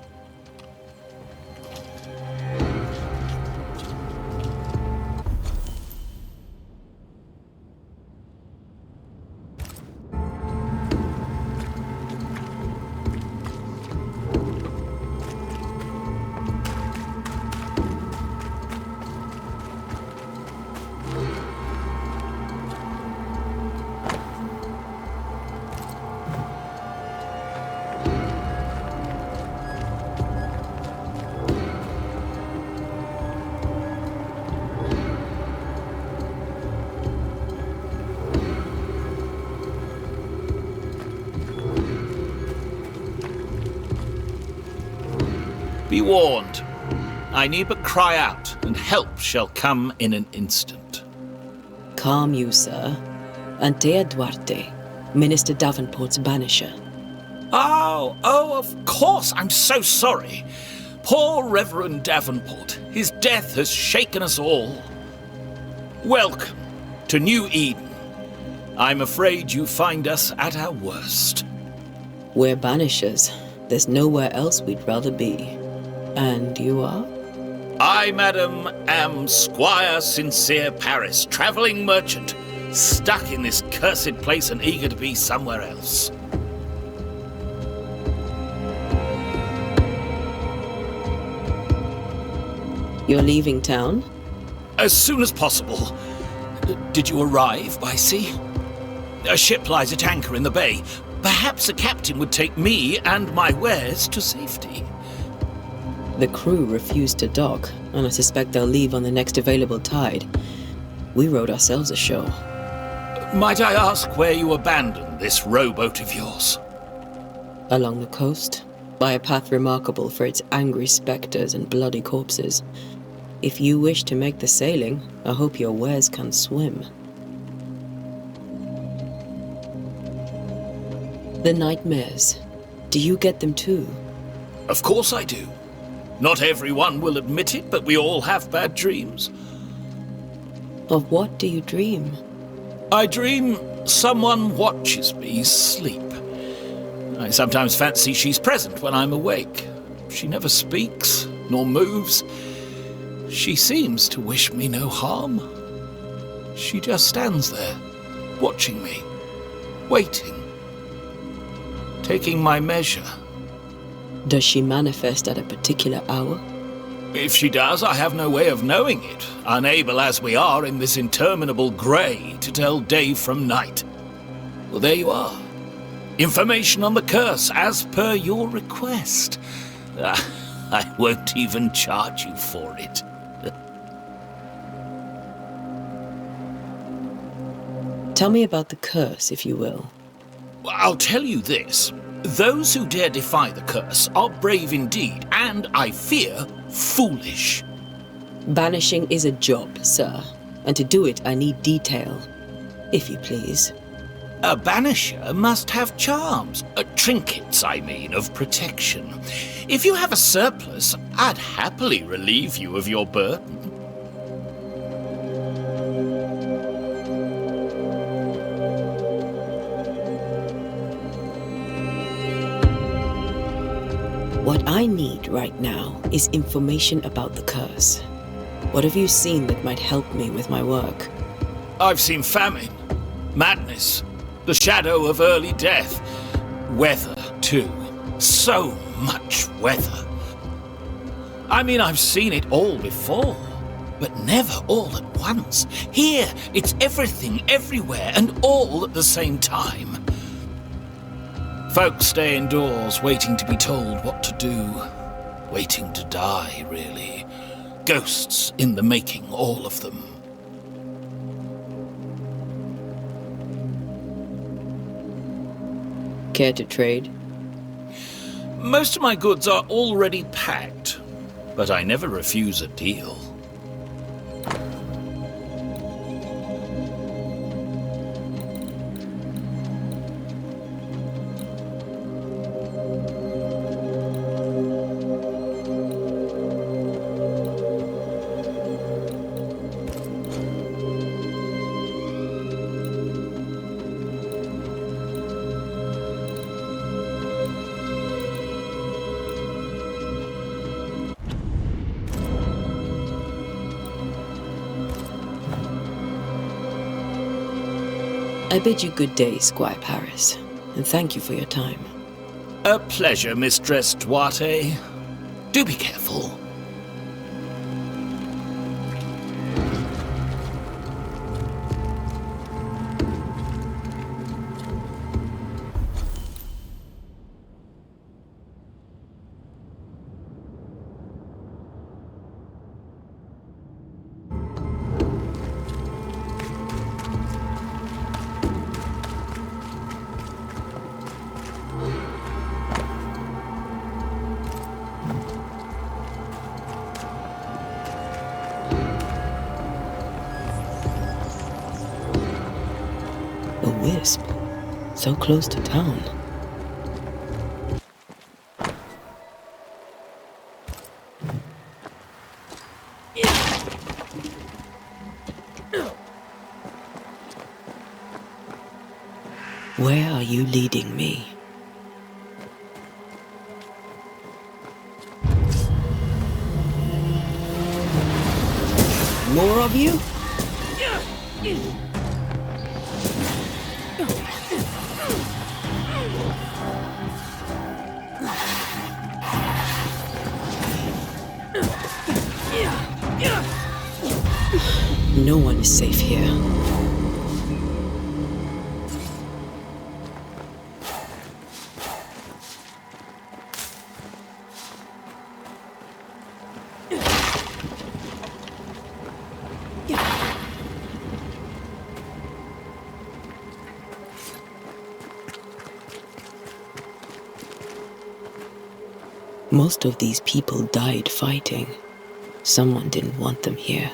Be warned. I need but cry out, and help shall come in an instant. Calm you, sir. Antei Duarte, Minister Davenport's banisher. Oh, of course. I'm so sorry. Poor Reverend Davenport. His death has shaken us all. Welcome to New Eden. I'm afraid you find us at our worst. We're banishers. There's nowhere else we'd rather be. And you are? I, madam, am Squire Sincere Paris, travelling merchant, stuck in this cursed place and eager to be somewhere else. You're leaving town? As soon as possible. Did you arrive by sea? A ship lies at anchor in the bay. Perhaps the captain would take me and my wares to safety. The crew refused to dock, and I suspect they'll leave on the next available tide. We rowed ourselves ashore. Might I ask where you abandoned this rowboat of yours? Along the coast, by a path remarkable for its angry spectres and bloody corpses. If you wish to make the sailing, I hope your wares can swim. The nightmares. Do you get them too? Of course I do. Not everyone will admit it, but we all have bad dreams. Of what do you dream? I dream someone watches me sleep. I sometimes fancy she's present when I'm awake. She never speaks, nor moves. She seems to wish me no harm. She just stands there, watching me, waiting, taking my measure. Does she manifest at a particular hour? If she does, I have no way of knowing it, unable as we are in this interminable grey to tell day from night. Well, there you are. Information on the curse, as per your request. I won't even charge you for it. Tell me about the curse, if you will. I'll tell you this. Those who dare defy the curse are brave indeed, and, I fear, foolish. Banishing is a job, sir. And to do it, I need detail. If you please. A banisher must have charms. Trinkets, I mean, of protection. If you have a surplus, I'd happily relieve you of your burden. What I need right now is information about the curse. What have you seen that might help me with my work? I've seen famine, madness, the shadow of early death, weather, too. So much weather. I mean, I've seen it all before, but never all at once. Here, it's everything, everywhere, and all at the same time. Folks stay indoors, waiting to be told what to do. Waiting to die, really. Ghosts in the making, all of them. Care to trade? Most of my goods are already packed, but I never refuse a deal. I bid you good day, Squire Paris, and thank you for your time. A pleasure, Mistress Duarte. Do be careful. wisp, so close to town. Where are you leading me? More of you? No one is safe here. Most of these people died fighting. Someone didn't want them here.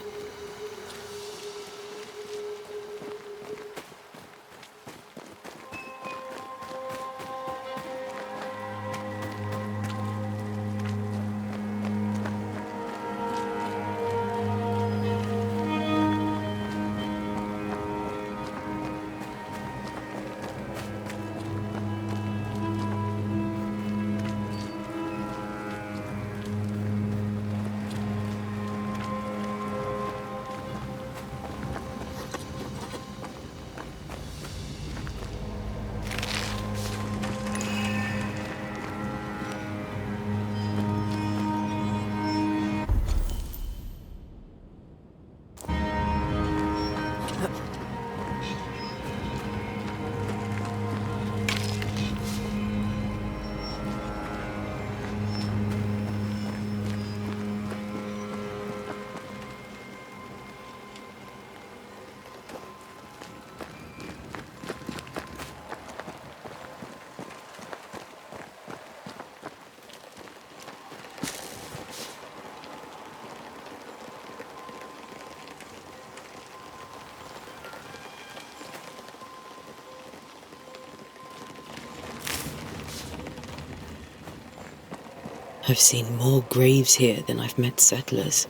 I've seen more graves here than I've met settlers.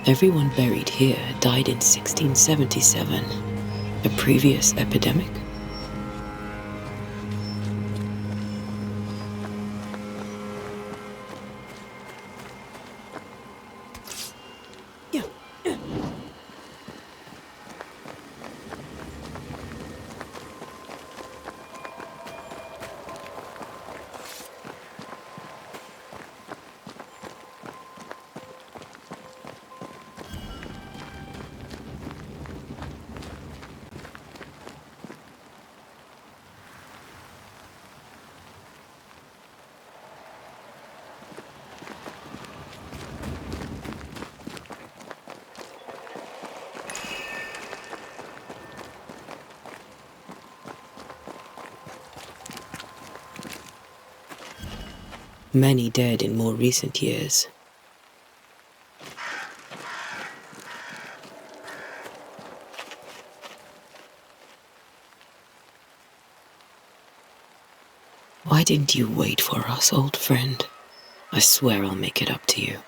Everyone buried here died in 1677, a previous epidemic. Many dead in more recent years. Why didn't you wait for us, old friend? I swear I'll make it up to you.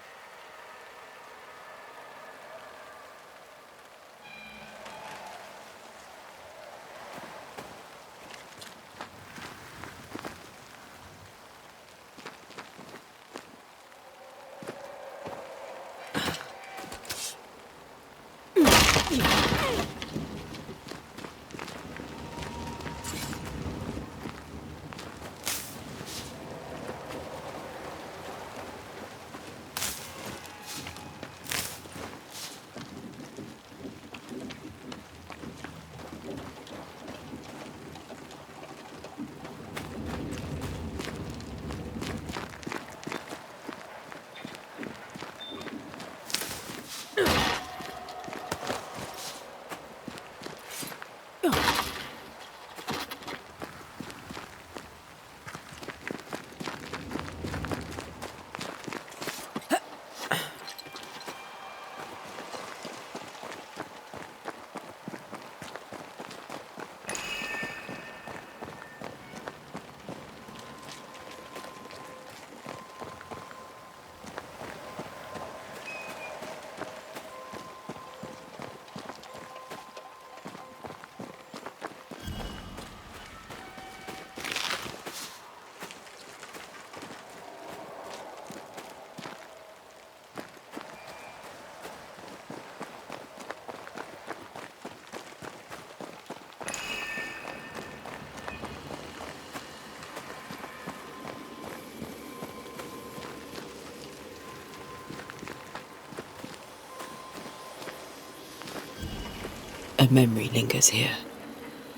A memory lingers here.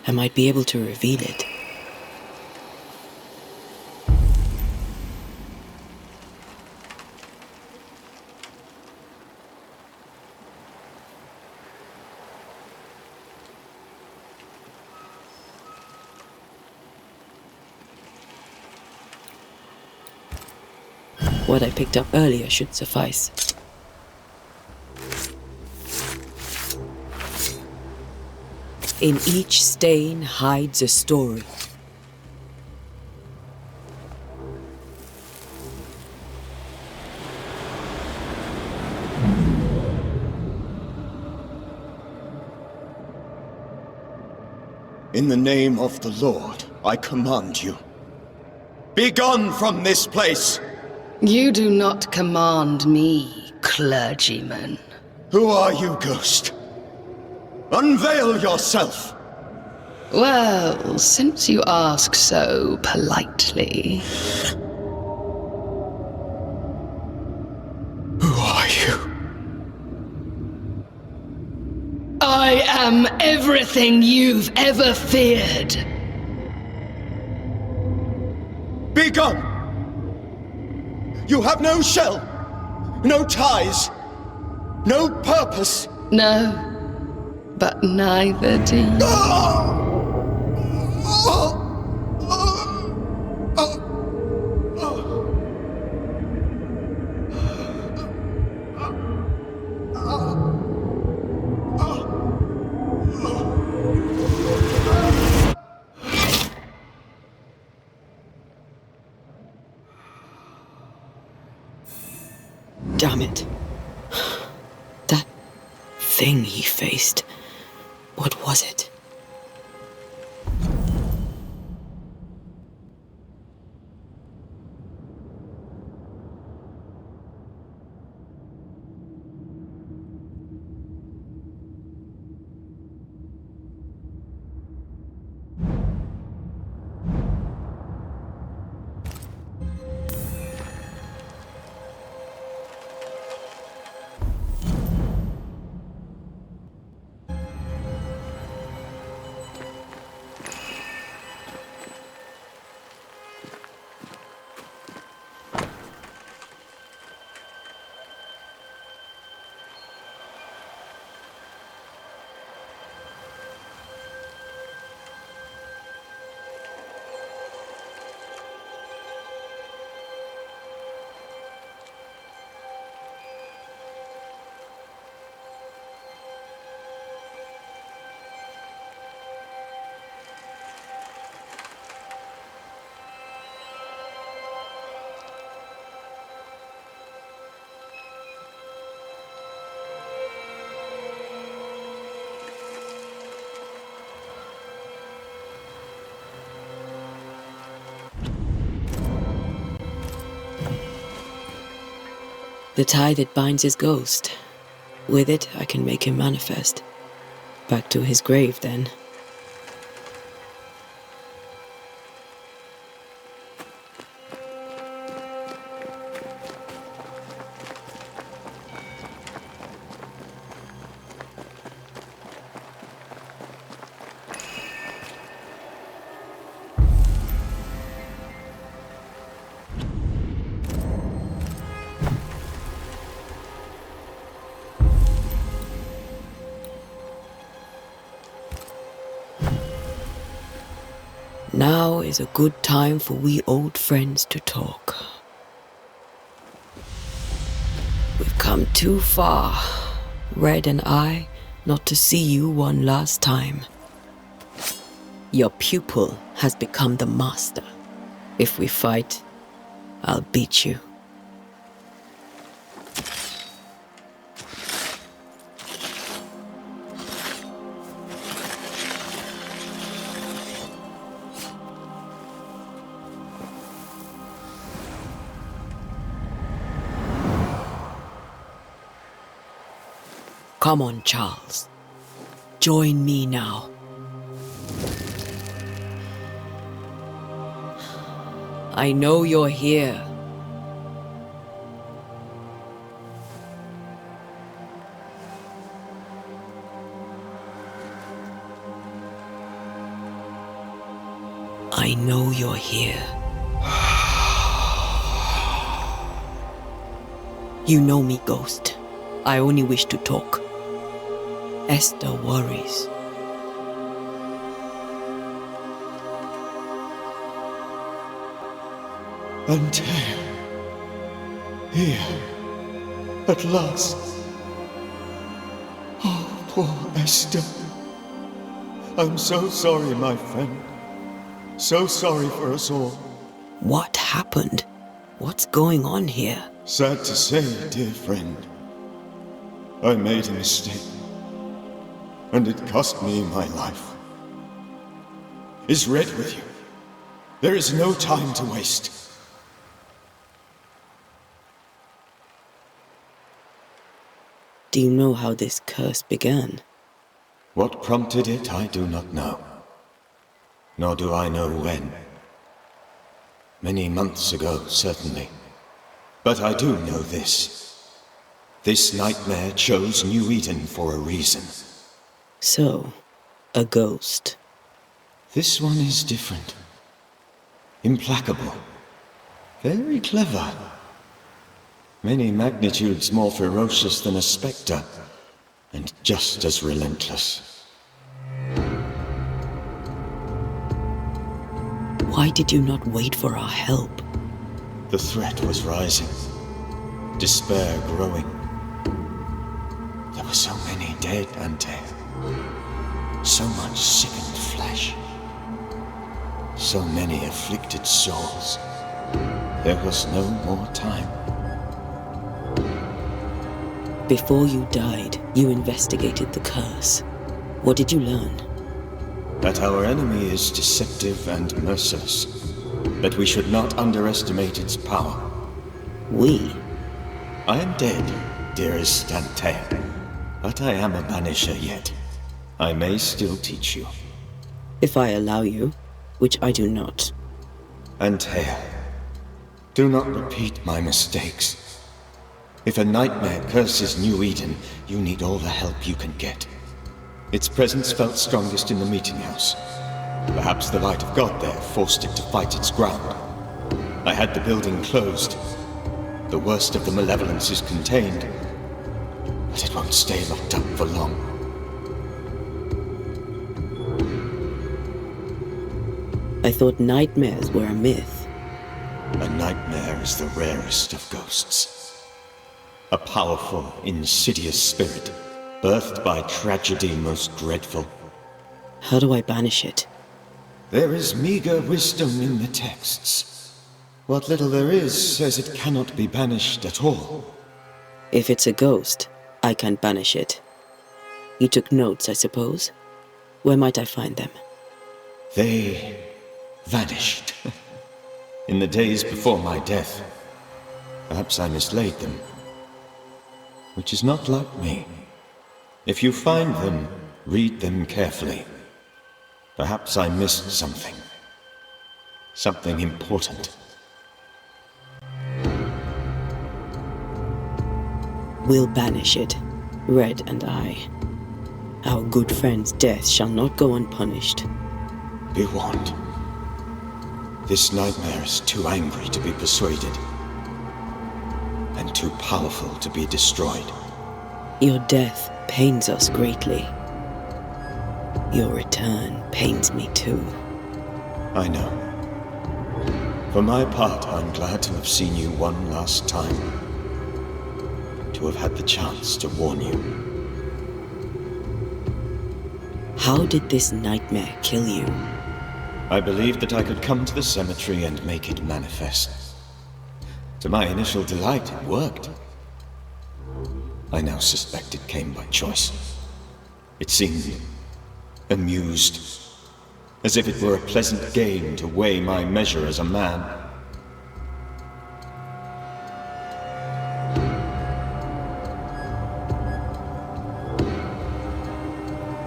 I might be able to reveal it. What I picked up earlier should suffice. In each stain hides a story. In the name of the Lord, I command you. Be gone from this place! You do not command me, clergyman. Who are you, ghost? Unveil yourself! Well, since you ask so politely. Who are you? I am everything you've ever feared. Be gone! You have no shell, no ties, no purpose. No. But neither do you. Damn it. That thing he faced. What was it? The tie that binds his ghost. With it, I can make him manifest. Back to his grave, then. Now is a good time for we old friends to talk. We've come too far, Red and I, not to see you one last time. Your pupil has become the master. If we fight, I'll beat you. Come on, Charles. Join me now. I know you're here. I know you're here. You know me, Ghost. I only wish to talk. Esther worries. Ante, here, at last. Oh, poor Esther. I'm so sorry, my friend. So sorry for us all. What happened? What's going on here? Sad to say, dear friend, I made a mistake, and it cost me my life. Is Red with you? There is no time to waste. Do you know how this curse began? What prompted it, I do not know. Nor do I know when. Many months ago, certainly. But I do know this. This nightmare chose New Eden for a reason. So, a ghost. This one is different. Implacable. Very clever. Many magnitudes more ferocious than a spectre, and just as relentless. Why did you not wait for our help? The threat was rising. Despair growing. There were so many dead, Ante. So much sickened flesh. So many afflicted souls. There was no more time. Before you died, you investigated the curse. What did you learn? That our enemy is deceptive and merciless. That we should not underestimate its power. We? I am dead, dearest Ante. But I am a banisher yet. I may still teach you. If I allow you, which I do not. Antea, do not repeat my mistakes. If a nightmare curses New Eden, you need all the help you can get. Its presence felt strongest in the meeting house. Perhaps the light of God there forced it to fight its ground. I had the building closed. The worst of the malevolence is contained, but it won't stay locked up for long. I thought nightmares were a myth. A nightmare is the rarest of ghosts. A powerful, insidious spirit, birthed by tragedy most dreadful. How do I banish it? There is meager wisdom in the texts. What little there is says it cannot be banished at all. If it's a ghost, I can't banish it. You took notes, I suppose? Where might I find them? They vanished. In the days before my death. Perhaps I mislaid them. which is not like me. If you find them, read them carefully. Perhaps I missed something. Something important. We'll banish it, Red and I. Our good friend's death shall not go unpunished. Be warned. This nightmare is too angry to be persuaded, and too powerful to be destroyed. Your death pains us greatly. Your return pains me too. I know. For my part, I'm glad to have seen you one last time. To have had the chance to warn you. How did this nightmare kill you? I believed that I could come to the cemetery and make it manifest. To my initial delight, it worked. I now suspect it came by choice. It seemed amused, as if it were a pleasant game to weigh my measure as a man.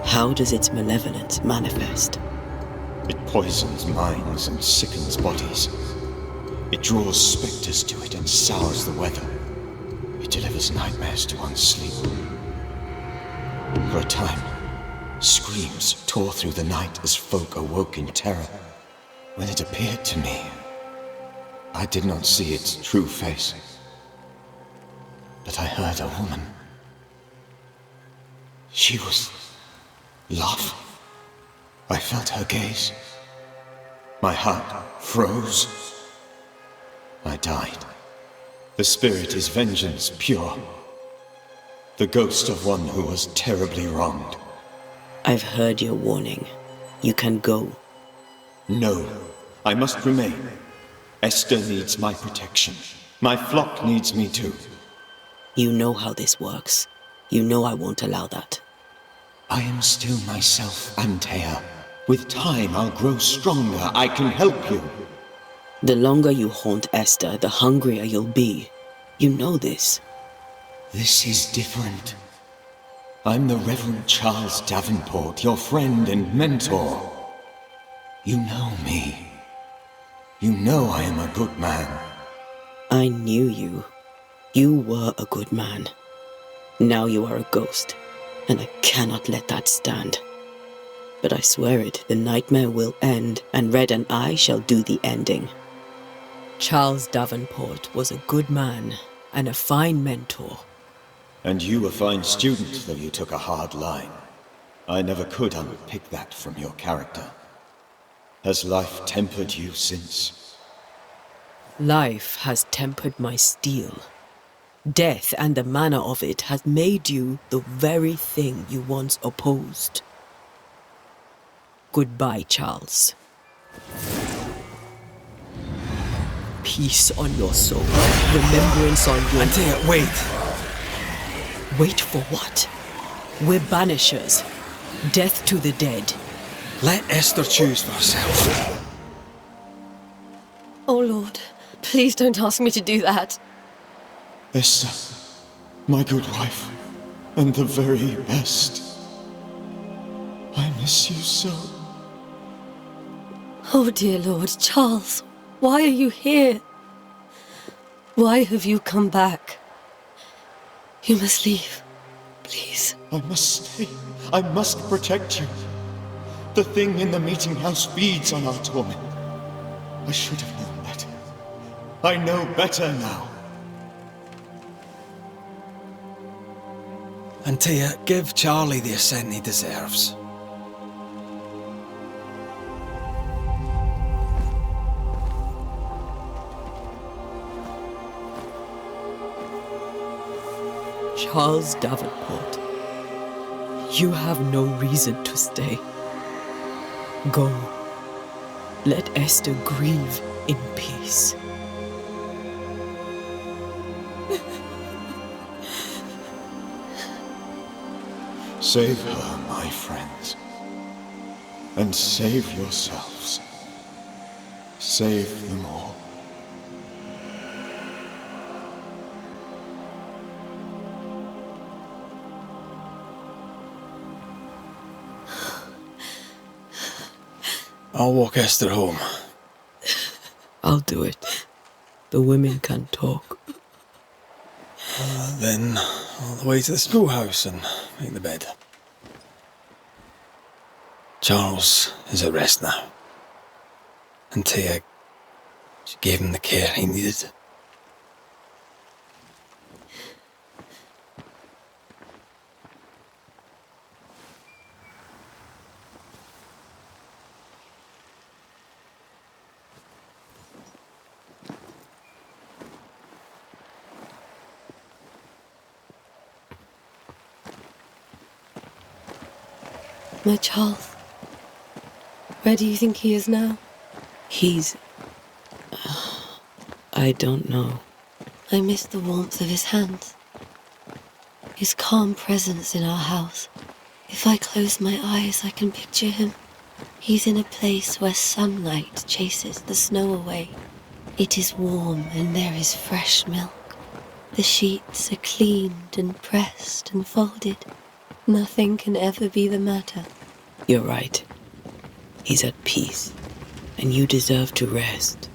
How does its malevolence manifest? It poisons minds and sickens bodies. It draws specters to it and sours the weather. It delivers nightmares to one's sleep. For a time, screams tore through the night as folk awoke in terror. When it appeared to me, I did not see its true face. But I heard a woman. She was love. I felt her gaze. My heart froze. I died. The spirit is vengeance pure. The ghost of one who was terribly wronged. I've heard your warning. You can go. No, I must remain. Esther needs my protection. My flock needs me too. You know how this works. You know I won't allow that. I am still myself, Антея. With time, I'll grow stronger. I can help you. The longer you haunt Esther, the hungrier you'll be. You know this. This is different. I'm the Reverend Charles Davenport, your friend and mentor. You know me. You know I am a good man. I knew you. You were a good man. Now you are a ghost, and I cannot let that stand. But I swear it, the nightmare will end, and Red and I shall do the ending. Charles Davenport was a good man and a fine mentor. And you a fine student, though you took a hard line. I never could unpick that from your character. Has life tempered you since? Life has tempered my steel. Death and the manner of it has made you the very thing you once opposed. Goodbye, Charles. Peace on your soul. Remembrance on your... Антея, wait! Wait for what? We're banishers. Death to the dead. Let Esther choose for herself. Oh, Lord, please don't ask me to do that. Esther, my good wife, and the very best. I miss you so. Oh, dear Lord, Charles, why are you here? Why have you come back? You must leave, please. I must stay. I must protect you. The thing in the meeting house feeds on our torment. I should have known better. I know better now. Антея, give Charlie the ascent he deserves. Charles Davenport, you have no reason to stay. Go. Let Esther grieve in peace. Save her, my friends. And save yourselves. Save them all. I'll walk Esther home. I'll do it. The women can talk. Then all the way to the schoolhouse and make the bed. Charles is at rest now. Антеи, she gave him the care he needed. My Charles. Where do you think he is now? He's... I don't know. I miss the warmth of his hands. His calm presence in our house. If I close my eyes, I can picture him. He's in a place where sunlight chases the snow away. It is warm and there is fresh milk. The sheets are cleaned and pressed and folded. Nothing can ever be the matter. You're right. He's at peace, and you deserve to rest.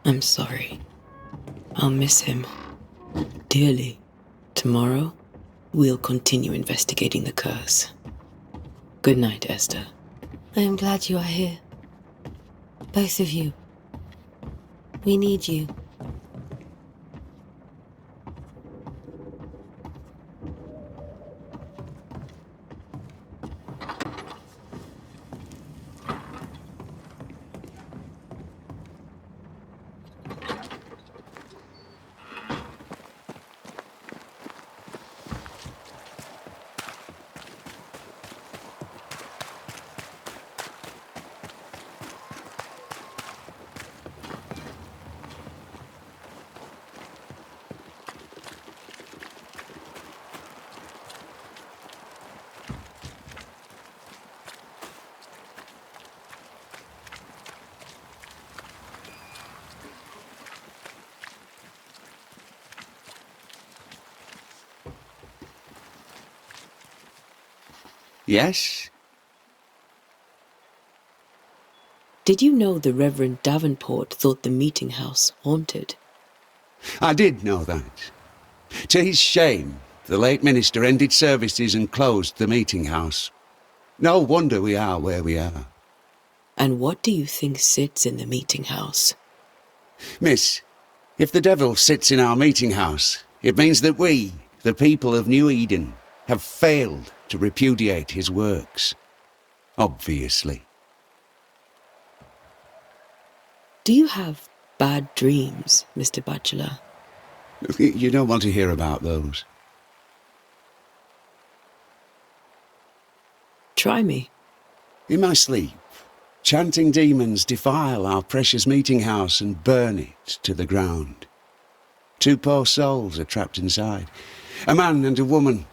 I'm sorry. I'll miss him dearly. Tomorrow, we'll continue investigating the curse. Good night, Esther. I am glad you are here. Both of you. We need you. Yes? Did you know the Reverend Davenport thought the meeting house haunted? I did know that. To his shame, the late minister ended services and closed the meeting house. No wonder we are where we are. And what do you think sits in the meeting house? Miss, if the devil sits in our meeting house, it means that we, the people of New Eden, have failed to repudiate his works. Obviously. Do you have bad dreams, Mr. Bachelor? You don't want to hear about those. Try me. In my sleep, chanting demons defile our precious meeting house and burn it to the ground. 2 poor souls are trapped inside. A man and a woman,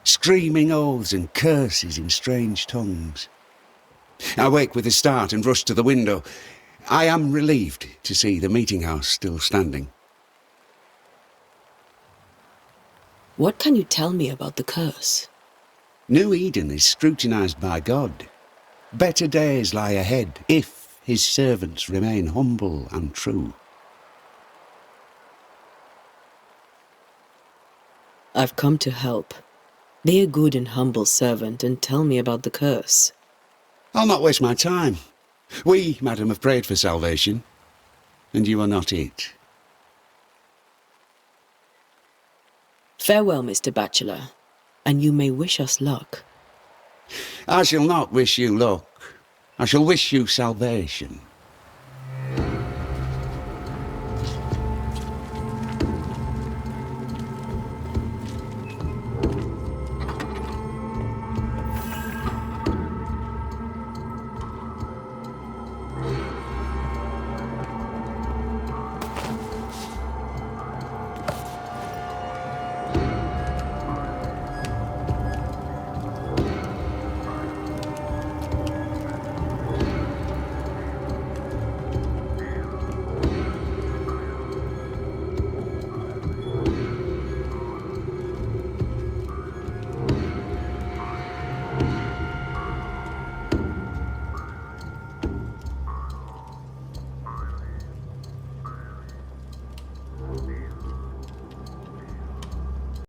screaming oaths and curses in strange tongues. I wake with a start and rush to the window. I am relieved to see the meeting house still standing. What can you tell me about the curse? New Eden is scrutinized by God. Better days lie ahead if his servants remain humble and true. I've come to help. Be a good and humble servant and tell me about the curse. I'll not waste my time. We, madam, have prayed for salvation, and you are not it. Farewell, Mr. Bachelor, and you may wish us luck. I shall not wish you luck. I shall wish you salvation.